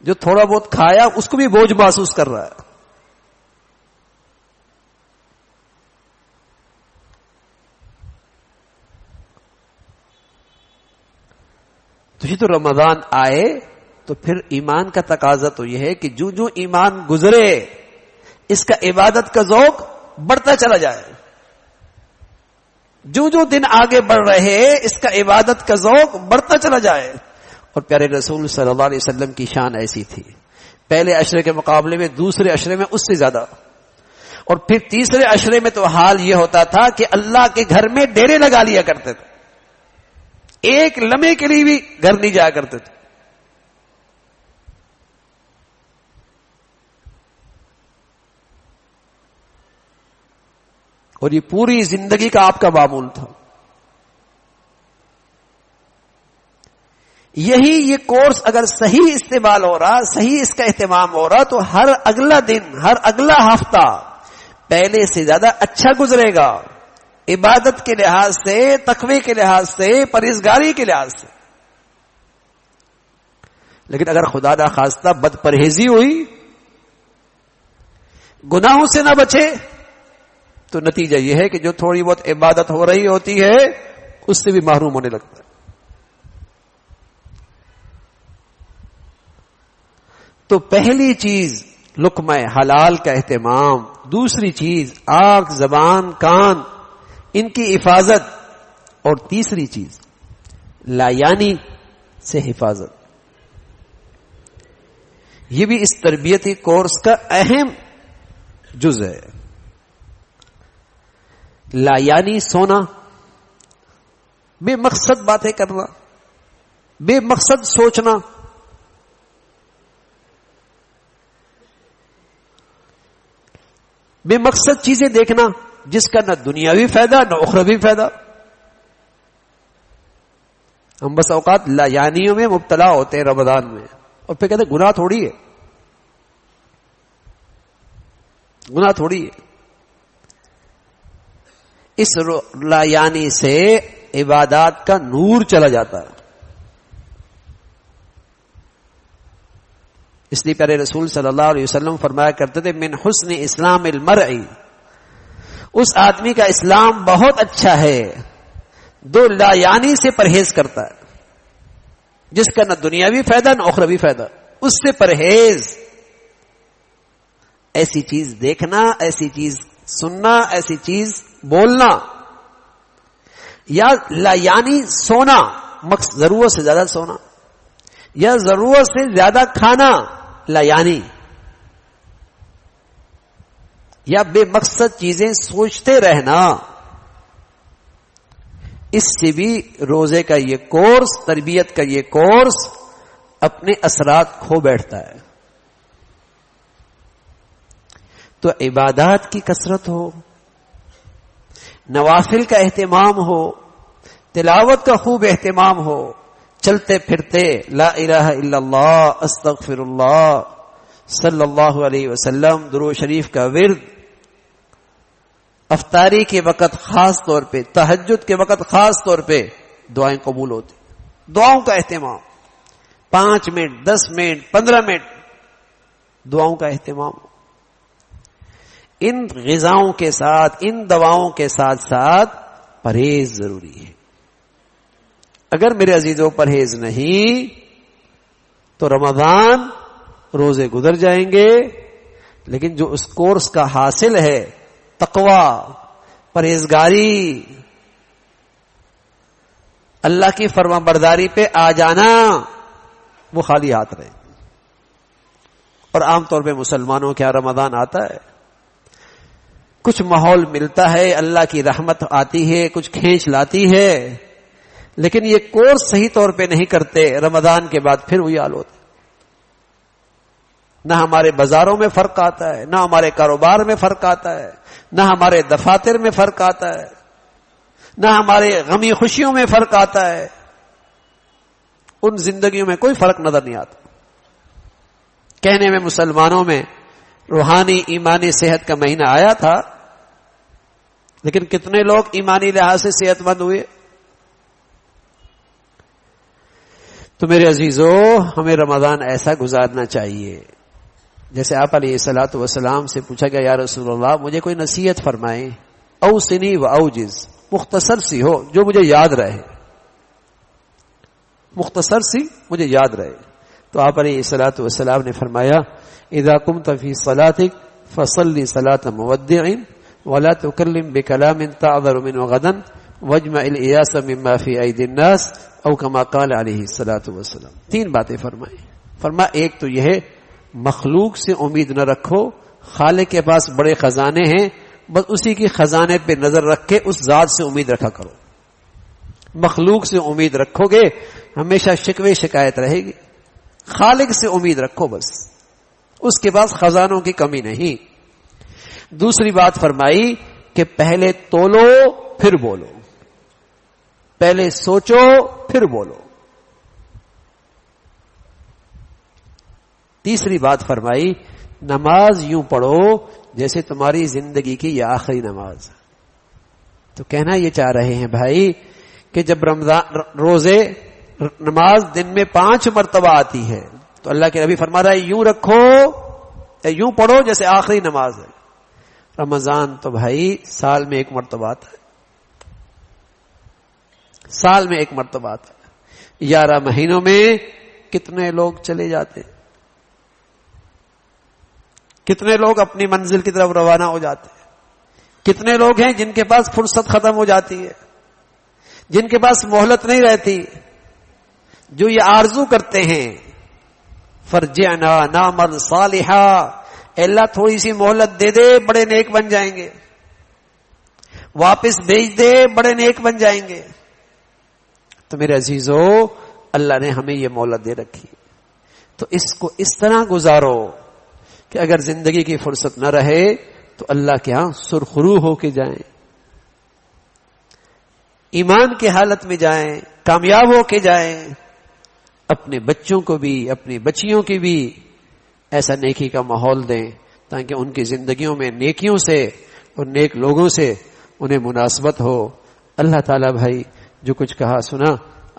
جو تھوڑا بہت کھایا اس کو بھی بوجھ محسوس کر رہا ہے. تو یہ تو رمضان آئے تو پھر ایمان کا تقاضا تو یہ ہے کہ جو ایمان گزرے اس کا عبادت کا ذوق بڑھتا چلا جائے. جو دن آگے بڑھ رہے اس کا عبادت کا ذوق بڑھتا چلا جائے. اور پیارے رسول صلی اللہ علیہ وسلم کی شان ایسی تھی، پہلے عشرے کے مقابلے میں دوسرے عشرے میں اس سے زیادہ، اور پھر تیسرے عشرے میں تو حال یہ ہوتا تھا کہ اللہ کے گھر میں ڈیرے لگا لیا کرتے تھے، ایک لمحے کے لیے بھی گھر نہیں جایا کرتے تھے. اور یہ پوری زندگی کا آپ کا معمول تھا. یہی یہ کورس اگر صحیح استعمال ہو رہا، صحیح اس کا اہتمام ہو رہا، تو ہر اگلا دن، ہر اگلا ہفتہ پہلے سے زیادہ اچھا گزرے گا، عبادت کے لحاظ سے، تقوی کے لحاظ سے، پرہیزگاری کے لحاظ سے. لیکن اگر خدا نہ خواستہ بد پرہیزی ہوئی، گناہوں سے نہ بچے، تو نتیجہ یہ ہے کہ جو تھوڑی بہت عبادت ہو رہی ہوتی ہے اس سے بھی محروم ہونے لگتا ہے. تو پہلی چیز لقمہ حلال کا اہتمام، دوسری چیز آنکھ، زبان، کان، ان کی حفاظت، اور تیسری چیز لایانی سے حفاظت. یہ بھی اس تربیتی کورس کا اہم جز ہے. لایانی سونا، بے مقصد باتیں کرنا، بے مقصد سوچنا، بے مقصد چیزیں دیکھنا جس کا نہ دنیاوی فائدہ نہ اخروی فائدہ. ہم بس اوقات لایانیوں میں مبتلا ہوتے ہیں رمضان میں، اور پھر کہتے ہیں گناہ تھوڑی ہے، گناہ تھوڑی ہے. اس لایانی سے عبادات کا نور چلا جاتا ہے. اس لیے پیارے رسول صلی اللہ علیہ وسلم فرمایا کرتے تھے من حسن اسلام المرء، اس آدمی کا اسلام بہت اچھا ہے دو لایانی سے پرہیز کرتا ہے، جس کا نہ دنیاوی فائدہ نہ اخروی فائدہ، اس سے پرہیز. ایسی چیز دیکھنا، ایسی چیز سننا، ایسی چیز بولنا، یا لایانی سونا، ضرورت سے زیادہ سونا، یا ضرورت سے زیادہ کھانا لایانی، یا بے مقصد چیزیں سوچتے رہنا. اس سے بھی روزے کا یہ کورس، تربیت کا یہ کورس اپنے اثرات کھو بیٹھتا ہے. تو عبادات کی کثرت ہو، نوافل کا اہتمام ہو، تلاوت کا خوب اہتمام ہو، چلتے پھرتے لا الہ الا اللہ، استغفر اللہ، صلی اللہ علیہ وسلم، درود شریف کا ورد، افطاری کے وقت خاص طور پہ، تہجد کے وقت خاص طور پہ دعائیں قبول ہوتی، دعاؤں کا اہتمام، 5 منٹ 10 منٹ 15 منٹ دعاؤں کا اہتمام. ان غذاؤں کے ساتھ، ان دواؤں کے ساتھ ساتھ پرہیز ضروری ہے. اگر میرے عزیزوں پرہیز نہیں تو رمضان روزے گزر جائیں گے، لیکن جو اس کورس کا حاصل ہے، تقوی، پرہیزگاری، اللہ کی فرما برداری پہ آ جانا، وہ خالی ہاتھ رہے. اور عام طور پہ مسلمانوں کیا رمضان آتا ہے، کچھ ماحول ملتا ہے، اللہ کی رحمت آتی ہے، کچھ کھینچ لاتی ہے، لیکن یہ کورس صحیح طور پہ نہیں کرتے، رمضان کے بعد پھر وہی حال ہوتا. نہ ہمارے بازاروں میں فرق آتا ہے، نہ ہمارے کاروبار میں فرق آتا ہے، نہ ہمارے دفاتر میں فرق آتا ہے، نہ ہمارے غمی خوشیوں میں فرق آتا ہے. ان زندگیوں میں کوئی فرق نظر نہیں آتا. کہنے میں مسلمانوں میں روحانی ایمانی صحت کا مہینہ آیا تھا، لیکن کتنے لوگ ایمانی لحاظ سے صحت مند ہوئے؟ تو میرے عزیزو، ہمیں رمضان ایسا گزارنا چاہیے جیسے آپ علیہ الصلوۃ والسلام سے پوچھا گیا، یا رسول اللہ مجھے کوئی نصیحت فرمائیں، اوصنی و اوجز، مختصر سی ہو جو مجھے یاد رہے، مختصر سی مجھے یاد رہے. تو آپ علیہ الصلوۃ والسلام نے فرمایا، اذا قمت فی صلاتک فصلی صلاۃ مودع ولا تکلم بکلام تعذر منه غدا واجمع الایاس مما فی ایدی الناس او کما قال علیہ الصلوۃ والسلام. 3 باتیں فرمائیں. فرمایا ایک تو یہ ہے مخلوق سے امید نہ رکھو، خالق کے پاس بڑے خزانے ہیں، بس اسی کی خزانے پہ نظر رکھ کے اس ذات سے امید رکھا کرو. مخلوق سے امید رکھو گے ہمیشہ شکوے شکایت رہے گی. خالق سے امید رکھو، بس اس کے پاس خزانوں کی کمی نہیں. دوسری بات فرمائی کہ پہلے تولو پھر بولو، پہلے سوچو پھر بولو. تیسری بات فرمائی نماز یوں پڑھو جیسے تمہاری زندگی کی یہ آخری نماز. تو کہنا یہ چاہ رہے ہیں بھائی کہ جب رمضان روزے نماز دن میں 5 مرتبہ آتی ہے تو اللہ کے نبی فرما رہا ہے یوں رکھو، یوں پڑھو جیسے آخری نماز ہے. رمضان تو بھائی سال میں 1 مرتبہ آتا ہے، سال میں 1 مرتبہ آتا ہے. 11 مہینوں میں کتنے لوگ چلے جاتے ہیں، کتنے لوگ اپنی منزل کی طرف روانہ ہو جاتے ہیں. کتنے لوگ ہیں جن کے پاس فرصت ختم ہو جاتی ہے، جن کے پاس مہلت نہیں رہتی، جو یہ آرزو کرتے ہیں فرجعنا نعمل صالحا، اللہ تھوڑی سی مہلت دے دے بڑے نیک بن جائیں گے، واپس بھیج دے بڑے نیک بن جائیں گے. تو میرے عزیزو، اللہ نے ہمیں یہ مہلت دے رکھی، تو اس کو اس طرح گزارو کہ اگر زندگی کی فرصت نہ رہے تو اللہ کے ہاں سرخرو ہو کے جائیں، ایمان کی حالت میں جائیں، کامیاب ہو کے جائیں. اپنے بچوں کو بھی اپنی بچیوں کی بھی ایسا نیکی کا ماحول دیں تاکہ ان کی زندگیوں میں نیکیوں سے اور نیک لوگوں سے انہیں مناسبت ہو. اللہ تعالیٰ بھائی جو کچھ کہا سنا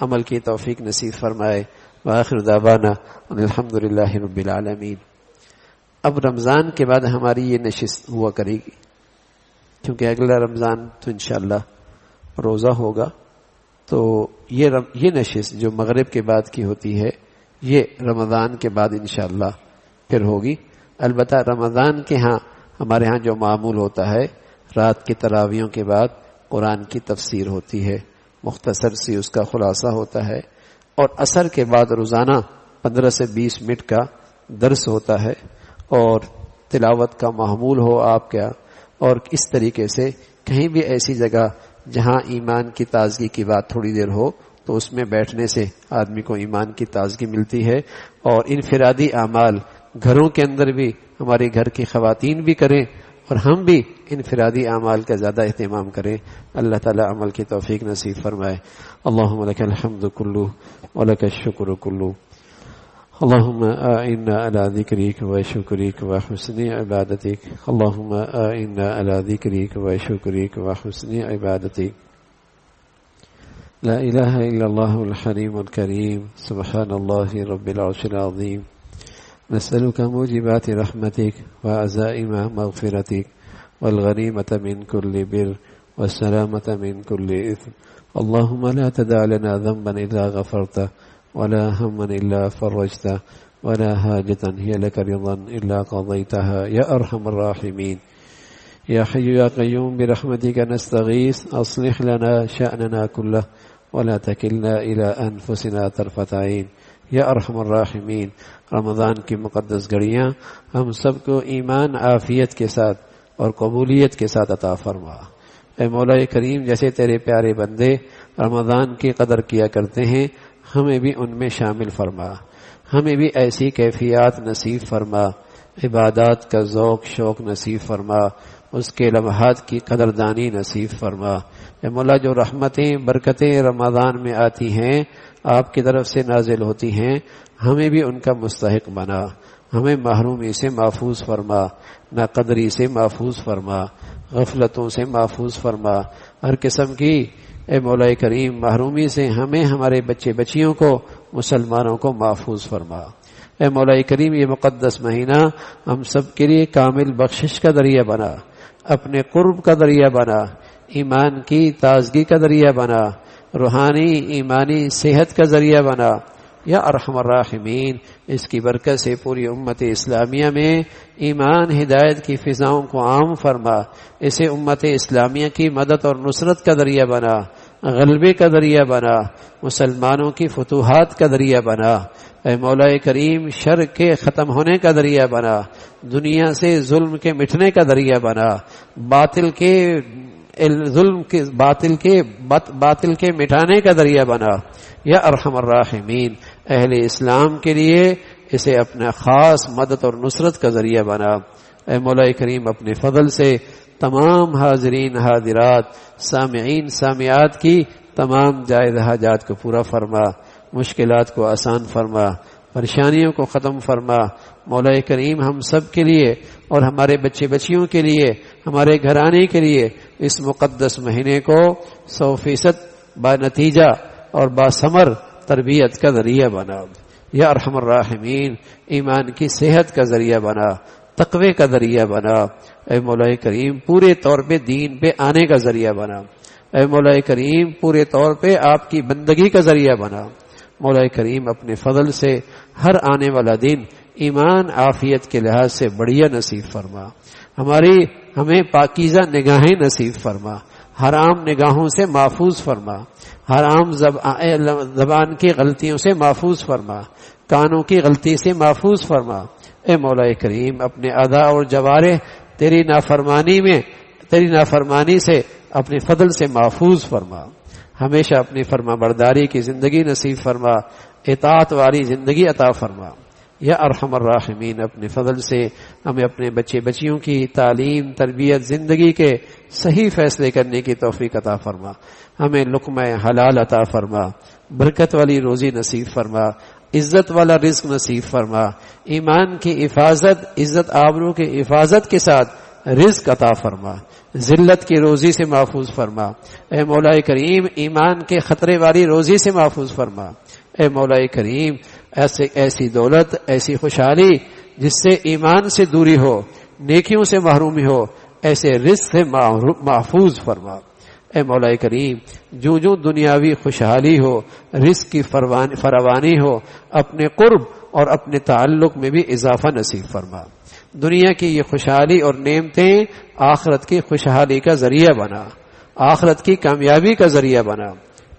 عمل کی توفیق نصیب فرمائے. وآخر دعوانا الحمدللہ رب العالمین. اب رمضان کے بعد ہماری یہ نشست ہوا کرے گی، کیونکہ اگلا رمضان تو انشاءاللہ روزہ ہوگا. تو یہ نشست جو مغرب کے بعد کی ہوتی ہے یہ رمضان کے بعد انشاءاللہ پھر ہوگی. البتہ رمضان کے ہاں ہمارے ہاں جو معمول ہوتا ہے رات کی تراویحوں کے بعد قرآن کی تفسیر ہوتی ہے، مختصر سی اس کا خلاصہ ہوتا ہے، اور عصر کے بعد روزانہ 15 سے 20 منٹ کا درس ہوتا ہے اور تلاوت کا معمول ہو آپ کا. اور اس طریقے سے کہیں بھی ایسی جگہ جہاں ایمان کی تازگی کی بات تھوڑی دیر ہو تو اس میں بیٹھنے سے آدمی کو ایمان کی تازگی ملتی ہے. اور انفرادی اعمال گھروں کے اندر بھی ہمارے گھر کی خواتین بھی کریں اور ہم بھی انفرادی اعمال کا زیادہ اہتمام کریں. اللہ تعالی عمل کی توفیق نصیب فرمائے. اللہم لک الحمد کلہ ولک الشکر کلہ. اللهم أعنا على ذكرك وشكرك وحسن عبادتك. اللهم أعنا على ذكرك وشكرك وحسن عبادتك. لا إله إلا الله الحليم الكريم سبحان الله رب العرش العظيم. نسألك موجبات رحمتك وعزائم مغفرتك والغنيمة من كل بر والسلامة من كل إثم. اللهم لا تدع لنا ذنبا إلا غفرته ولا هما إلا فرجته ولا حاجة هي لك رضا إلا قضيتها يا أرحم الراحمين. يا حي يا قيوم برحمتك نستغيث أصلح لنا شأننا كله ولا تكلنا إلى أنفسنا طرفة عين یا ارحم الراحمین. رمضان کی مقدس گھڑیاں ہم سب کو ایمان عافیت کے ساتھ اور قبولیت کے ساتھ عطا فرما. اے مولا کریم، جیسے تیرے پیارے بندے رمضان کی قدر کیا کرتے ہیں ہمیں بھی ان میں شامل فرما. ہمیں بھی ایسی کیفیات نصیب فرما، عبادات کا ذوق شوق نصیب فرما، اس کے لمحات کی قدردانی نصیب فرما۔ اے مولا جو رحمتیں برکتیں رمضان میں آتی ہیں آپ کی طرف سے نازل ہوتی ہیں، ہمیں بھی ان کا مستحق بنا، ہمیں محرومی سے محفوظ فرما، ناقدری سے محفوظ فرما، غفلتوں سے محفوظ فرما، ہر قسم کی اے مولا کریم محرومی سے ہمیں ہمارے بچے بچیوں کو مسلمانوں کو محفوظ فرما۔ اے مولا کریم یہ مقدس مہینہ ہم سب کے لیے کامل بخشش کا ذریعہ بنا، اپنے قرب کا ذریعہ بنا، ایمان کی تازگی کا ذریعہ بنا، روحانی ایمانی صحت کا ذریعہ بنا۔ یا ارحم الراحمین اس کی برکت سے پوری امت اسلامیہ میں ایمان ہدایت کی فضاؤں کو عام فرما، اسے امت اسلامیہ کی مدد اور نصرت کا ذریعہ بنا، غلبے کا ذریعہ بنا، مسلمانوں کی فتوحات کا ذریعہ بنا۔ اے مولا کریم شر کے ختم ہونے کا ذریعہ بنا، دنیا سے ظلم کے مٹنے کا ذریعہ بنا، باطل کے مٹانے کا ذریعہ بنا۔ یا ارحم الراحمین اہل اسلام کے لیے اسے اپنا خاص مدد اور نصرت کا ذریعہ بنا۔ اے مولا کریم اپنے فضل سے تمام حاضرین حاضرات سامعین سامعات کی تمام جائز حاجات کو پورا فرما، مشکلات کو آسان فرما، پریشانیوں کو ختم فرما۔ مولا کریم ہم سب کے لیے اور ہمارے بچے بچیوں کے لیے، ہمارے گھرانے کے لیے اس مقدس مہینے کو 100% با نتیجہ اور باثمر تربیت کا ذریعہ بنا۔ یا ارحم الراحمین ایمان کی صحت کا ذریعہ بنا، تقوی کا ذریعہ بنا۔ اے مولا کریم پورے طور پہ دین پہ آنے کا ذریعہ بنا۔ اے مولا کریم پورے طور پہ آپ کی بندگی کا ذریعہ بنا۔ مولا کریم اپنے فضل سے ہر آنے والا دن ایمان عافیت کے لحاظ سے بڑھیا نصیب فرما، ہمیں پاکیزہ نگاہیں نصیب فرما، حرام نگاہوں سے محفوظ فرما، حرام زبان کی غلطیوں سے محفوظ فرما، کانوں کی غلطی سے محفوظ فرما۔ اے مولا کریم اپنے اعضاء اور جوارح تیری نافرمانی سے اپنے فضل سے محفوظ فرما، ہمیشہ اپنی فرما برداری کی زندگی نصیب فرما، اطاعت والی زندگی عطا فرما۔ یا ارحم الراحمین اپنے فضل سے ہمیں اپنے بچے بچیوں کی تعلیم تربیت زندگی کے صحیح فیصلے کرنے کی توفیق عطا فرما، ہمیں لقمہ حلال عطا فرما، برکت والی روزی نصیب فرما، عزت والا رزق نصیب فرما، ایمان کی حفاظت عزت آبرو کی حفاظت کے ساتھ رزق عطا فرما، ذلت کی روزی سے محفوظ فرما۔ اے مولا کریم ایمان کے خطرے والی روزی سے محفوظ فرما۔ اے مولا کریم ایسی دولت ایسی خوشحالی جس سے ایمان سے دوری ہو، نیکیوں سے محرومی ہو، ایسے رزق سے محفوظ فرما۔ اے مولا کریم جو دنیاوی خوشحالی ہو، رزق کی فراوانی ہو، اپنے قرب اور اپنے تعلق میں بھی اضافہ نصیب فرما۔ دنیا کی یہ خوشحالی اور نعمتیں آخرت کی خوشحالی کا ذریعہ بنا، آخرت کی کامیابی کا ذریعہ بنا۔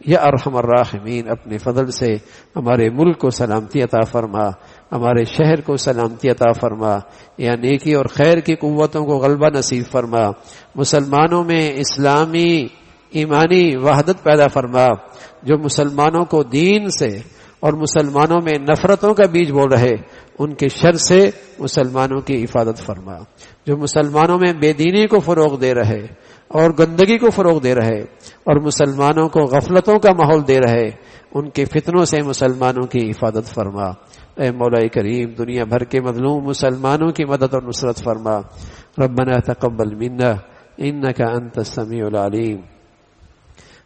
یا ارحم الراحمین اپنے فضل سے ہمارے ملک کو سلامتی عطا فرما، ہمارے شہر کو سلامتی عطا فرما، یا نیکی اور خیر کی قوتوں کو غلبہ نصیب فرما، مسلمانوں میں اسلامی ایمانی وحدت پیدا فرما، جو مسلمانوں کو دین سے اور مسلمانوں میں نفرتوں کا بیج بول رہے ان کے شر سے مسلمانوں کی حفاظت فرما، جو مسلمانوں میں بے دینی کو فروغ دے رہے اور گندگی کو فروغ دے رہے اور مسلمانوں کو غفلتوں کا ماحول دے رہے ان کے فتنوں سے مسلمانوں کی حفاظت فرما۔ اے مولا کریم دنیا بھر کے مظلوم مسلمانوں کی مدد اور نصرت فرما۔ ربنا تقبل منا انك انت السميع العليم،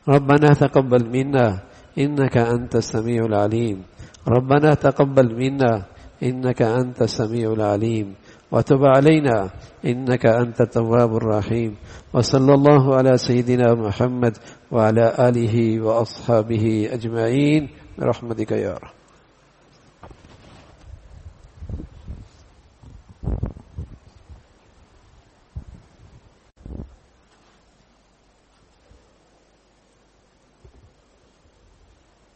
ربنا تقبل منا انك انت السميع العليم، ربنا تقبل منا انك انت السميع العليم وتب علينا انك انت التواب الرحيم، وصلى الله على سيدنا محمد وعلى آله واصحابه اجمعين برحمتك يا رب۔